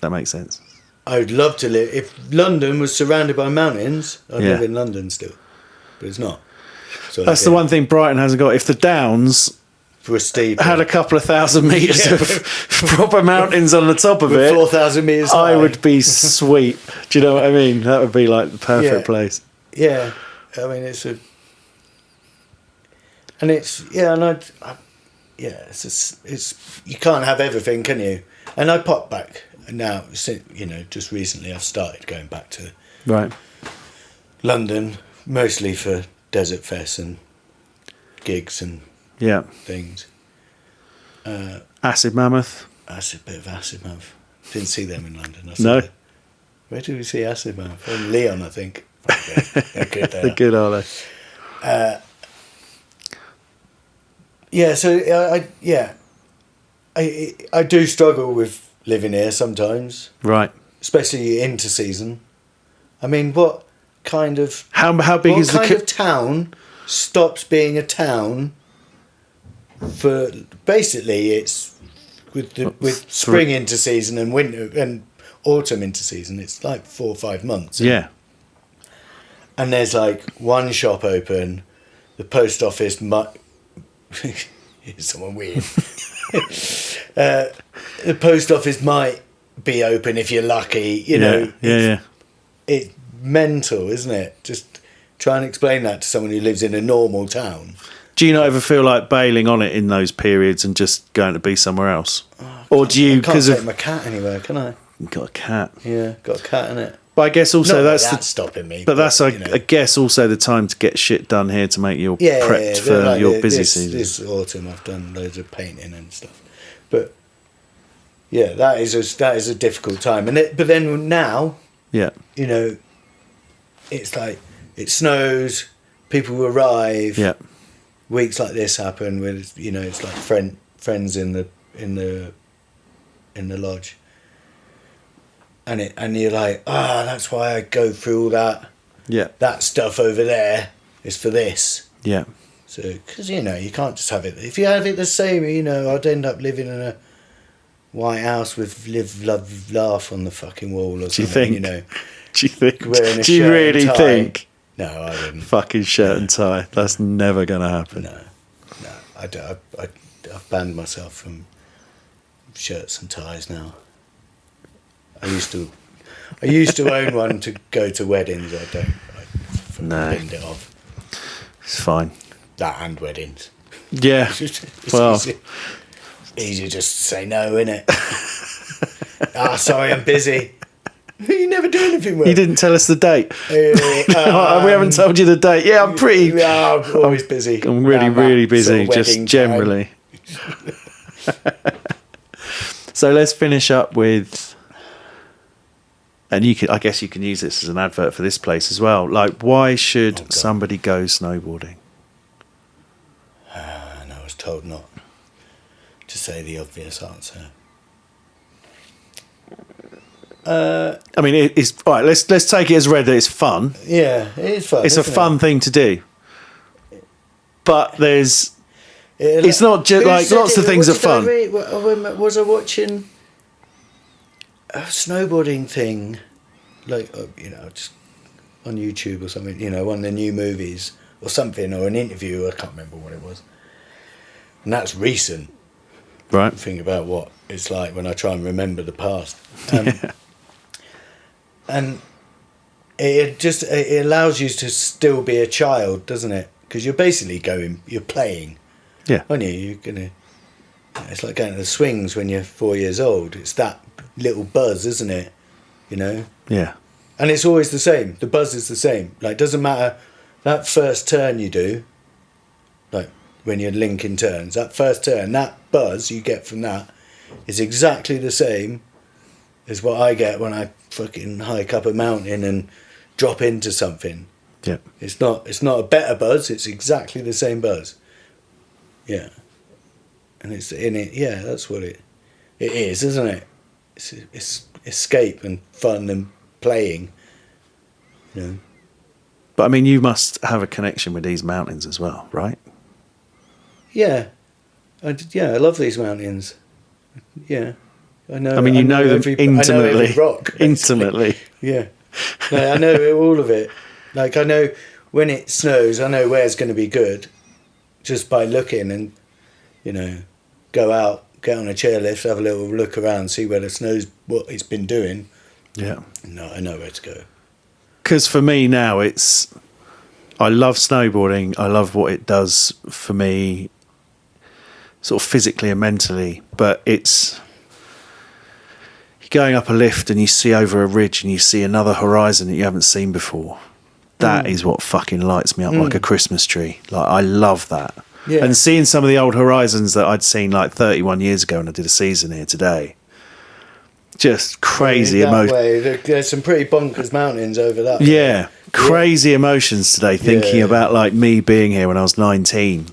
that makes sense. I would love to live. If London was surrounded by mountains, I'd live in London still. But it's not. So that's the one thing Brighton hasn't got. If the Downs for a steep had a couple of thousand metres of proper mountains on the top of it, 4,000 metres high, I would be sweet. Do you know what I mean? That would be like the perfect place. Yeah. I mean, it's a... And it's... Yeah, and it's you can't have everything, can you? And I pop back now, just recently I've started going back to London, mostly for Desert Fest and gigs and things. Acid Mammoth. Acid, bit of Acid Mammoth. Didn't see them in London. No. Where did we see Acid Mammoth? In Leon, I think. They're good, They're good, are they? So I do struggle with living here sometimes. Right. Especially into season. I mean, what kind of... How big is the... What kind of town stops being a town for... Basically, it's... With spring into season and winter and autumn into season, it's like 4 or 5 months. Yeah. And there's like one shop open, the post office might... Here's someone weird. The post office might be open if you're lucky, It's mental, isn't it? Just try and explain that to someone who lives in a normal town. Do you not ever feel like bailing on it in those periods and just going to be somewhere else? Or do you... I can't take my cat anywhere, can I? You've got a cat. Yeah, got a cat in it. But I guess also Not that's stopping me. But that's I guess also the time to get shit done here to make you prepped for like your busy season. This autumn I've done loads of painting and stuff, but yeah, that is a difficult time. But then now, it's like it snows, people arrive. Yeah, weeks like this happen with it's like friends in the lodge. And you're like, that's why I go through all that. Yeah. That stuff over there is for this. Yeah. So, because you can't just have it. If you have it the same, I'd end up living in a white house with live, love, laugh on the fucking wall or something. Do you think? Do you really think? No, I wouldn't. Fucking shirt and tie. That's never gonna happen. No. I've banned myself from shirts and ties now. I used to own one to go to weddings. I don't. I binned it off. It's fine. That and weddings. Yeah. It's easy just to say no, innit? Sorry, I'm busy. You never do anything well. You didn't tell us the date. We haven't told you the date. Yeah, I'm pretty... I'm always busy. I'm really busy, sort of just generally. So let's finish up with... And I guess you can use this as an advert for this place as well. Like, why should somebody go snowboarding? And I was told not to say the obvious answer. I mean, it's all right. Let's take it as read that it's fun. Yeah, it is fun. It's a fun thing to do. But it's not just like lots of things are fun. Was I watching a snowboarding thing, like just on YouTube or something? One of the new movies or something, or an interview. I can't remember what it was. And that's recent. Right. Think about what it's like when I try and remember the past. And it allows you to still be a child, doesn't it? Because you're basically you're playing. Yeah. Aren't you? It's like going to the swings when you're 4 years old. It's that little buzz, isn't it? Yeah. And it's always the same. The buzz is the same. Like, it doesn't matter that first turn you do, like when you're linking turns, that first turn, that buzz you get from that is exactly the same as what I get when I fucking hike up a mountain and drop into something. Yeah. It's not a better buzz, it's exactly the same buzz. Yeah. And it's in it, yeah, that's what it is, isn't it? It's escape and fun and playing. You know. But I mean, you must have a connection with these mountains as well, right? Yeah. I love these mountains. Yeah. I know. I mean, you know them intimately. I know every rock. Intimately. Yeah. No, I know all of it. Like, I know when it snows, I know where it's going to be good just by looking and, you know, go out, get on a chairlift, have a little look around, see where the snow's, what it's been doing. Yeah. No, I know where to go. Because for me now, I love snowboarding. I love what it does for me, sort of physically and mentally. But it's you're going up a lift and you see over a ridge and you see another horizon that you haven't seen before. That is what fucking lights me up like a Christmas tree. Like, I love that. Yeah. And seeing some of the old horizons that I'd seen like 31 years ago when I did a season here today. Just crazy emotions. There's some pretty bonkers mountains over that. Yeah, crazy emotions today, thinking about like me being here when I was 19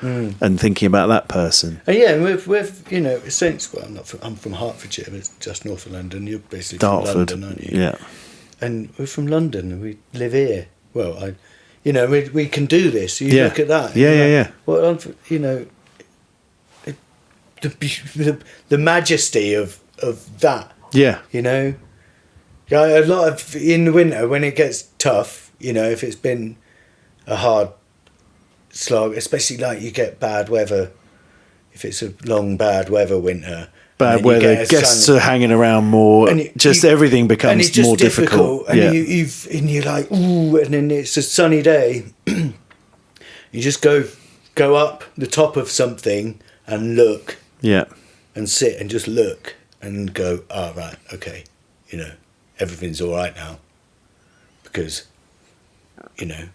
and thinking about that person. And yeah, we've you know, since, well, I'm from Hertfordshire, but it's just north of London. You're basically Dartford, from London, aren't you? Yeah. And we're from London and we live here. Well, we can do this. You look at that. Yeah. Well, you know, the majesty of that. Yeah. You know, a lot of in the winter when it gets tough. You know, if it's been a hard slog, especially like you get bad weather. If it's a long bad weather winter. Bad weather, guests are hanging around more. And everything becomes more difficult. And you're like, ooh, and then it's a sunny day. You just go up the top of something and look. Yeah. And sit and just look and go, oh, right, okay, you know, everything's all right now. Because, you know,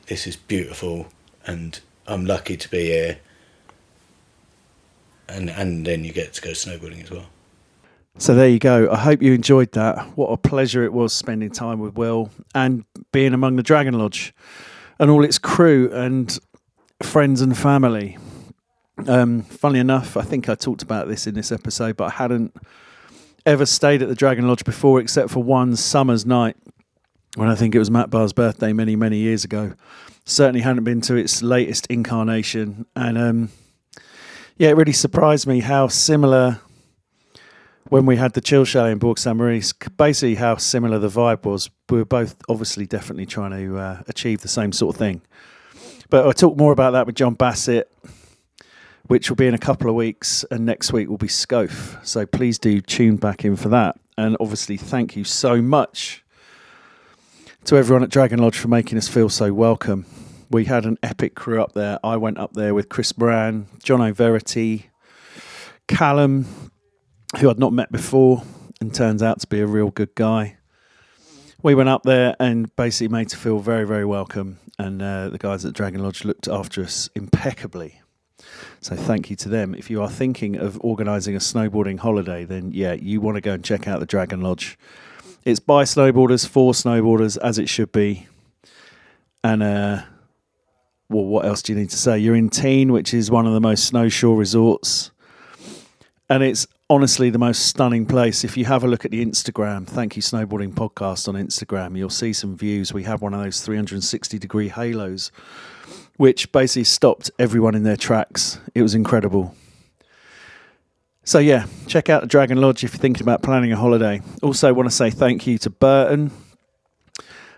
this is beautiful and I'm lucky to be here. And then you get to go snowboarding as well. So there you go. I hope you enjoyed that. What a pleasure it was spending time with Will and being among the Dragon Lodge and all its crew and friends and family. Funnily enough, I think I talked about this in this episode, but I hadn't ever stayed at the Dragon Lodge before except for one summer's night when I think it was Matt Barr's birthday many, many years ago. Certainly hadn't been to its latest incarnation. And yeah, it really surprised me how similar, when we had the Chill Chalet in Bourg Saint-Maurice, basically how similar the vibe was. We were both obviously definitely trying to achieve the same sort of thing. But I'll talk more about that with John Bassett, which will be in a couple of weeks, and next week will be Scophe. So please do tune back in for that. And obviously thank you so much to everyone at Dragon Lodge for making us feel so welcome. We had an epic crew up there. I went up there with Chris Moran, John O'Verity, Callum, who I'd not met before and turns out to be a real good guy. We went up there and basically made to feel very, very welcome. And the guys at Dragon Lodge looked after us impeccably. So thank you to them. If you are thinking of organising a snowboarding holiday, then yeah, you want to go and check out the Dragon Lodge. It's by snowboarders, for snowboarders, as it should be. And, well, what else do you need to say? You're in Teen, which is one of the most snowshore resorts. And it's honestly the most stunning place. If you have a look at the Instagram, Thank You Snowboarding Podcast on Instagram, you'll see some views. We have one of those 360-degree halos, which basically stopped everyone in their tracks. It was incredible. So yeah, check out the Dragon Lodge if you're thinking about planning a holiday. Also want to say thank you to Burton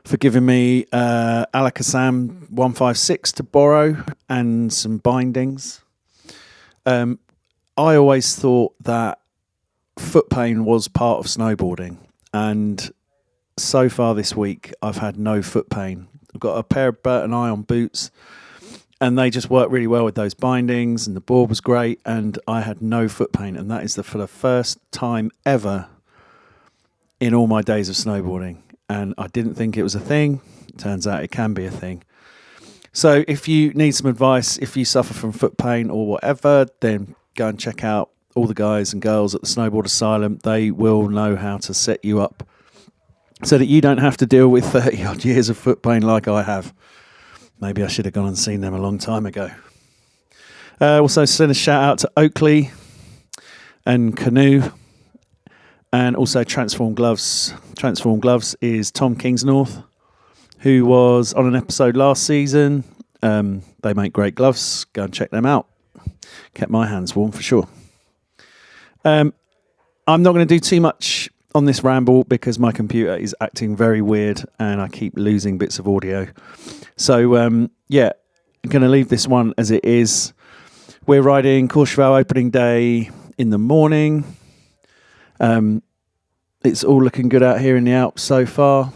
for giving me Alakazam 156 to borrow and some bindings. I always thought that foot pain was part of snowboarding, and so far this week I've had no foot pain. I've got a pair of Burton Ion boots and they just work really well with those bindings, and the board was great, and I had no foot pain, and that is for the first time ever in all my days of snowboarding. and I didn't think it was a thing. Turns out it can be a thing. So if you need some advice, if you suffer from foot pain or whatever, then go and check out all the guys and girls at the Snowboard Asylum. They will know how to set you up so that you don't have to deal with 30 odd years of foot pain like I have. Maybe I should have gone and seen them a long time ago. Also send a shout out to Oakley and Canoe, and also Transform Gloves. Transform Gloves is Tom Kingsnorth, who was on an episode last season. They make great gloves. Go and check them out. Kept my hands warm for sure. I'm not going to do too much on this ramble because my computer is acting very weird and I keep losing bits of audio. So, I'm going to leave this one as it is. We're riding Courchevel opening day in the morning. It's all looking good out here in the Alps so far.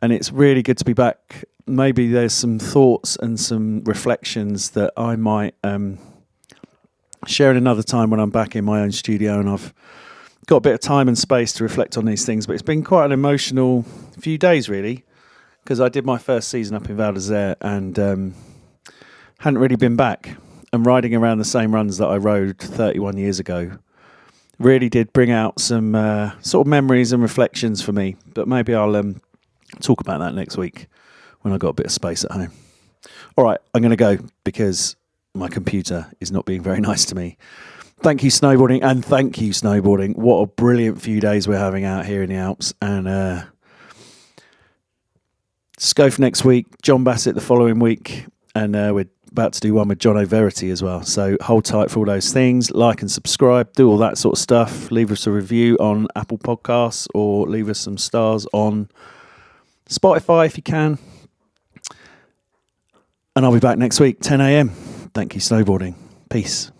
And it's really good to be back. Maybe there's some thoughts and some reflections that I might share at another time when I'm back in my own studio and I've got a bit of time and space to reflect on these things. But it's been quite an emotional few days, really, because I did my first season up in Val d'Isère and hadn't really been back. And riding around the same runs that I rode 31 years ago really did bring out some sort of memories and reflections for me. But maybe I'll talk about that next week when I've got a bit of space at home. All right, I'm going to go because my computer is not being very nice to me. Thank you, snowboarding, and thank you, snowboarding. What a brilliant few days we're having out here in the Alps. And Scope next week, John Bassett the following week, and we're about to do one with John O'Verity as well. So hold tight for all those things. Like and subscribe, do all that sort of stuff. Leave us a review on Apple Podcasts or leave us some stars on Spotify if you can. And I'll be back next week, 10 a.m. Thank you, snowboarding. Peace.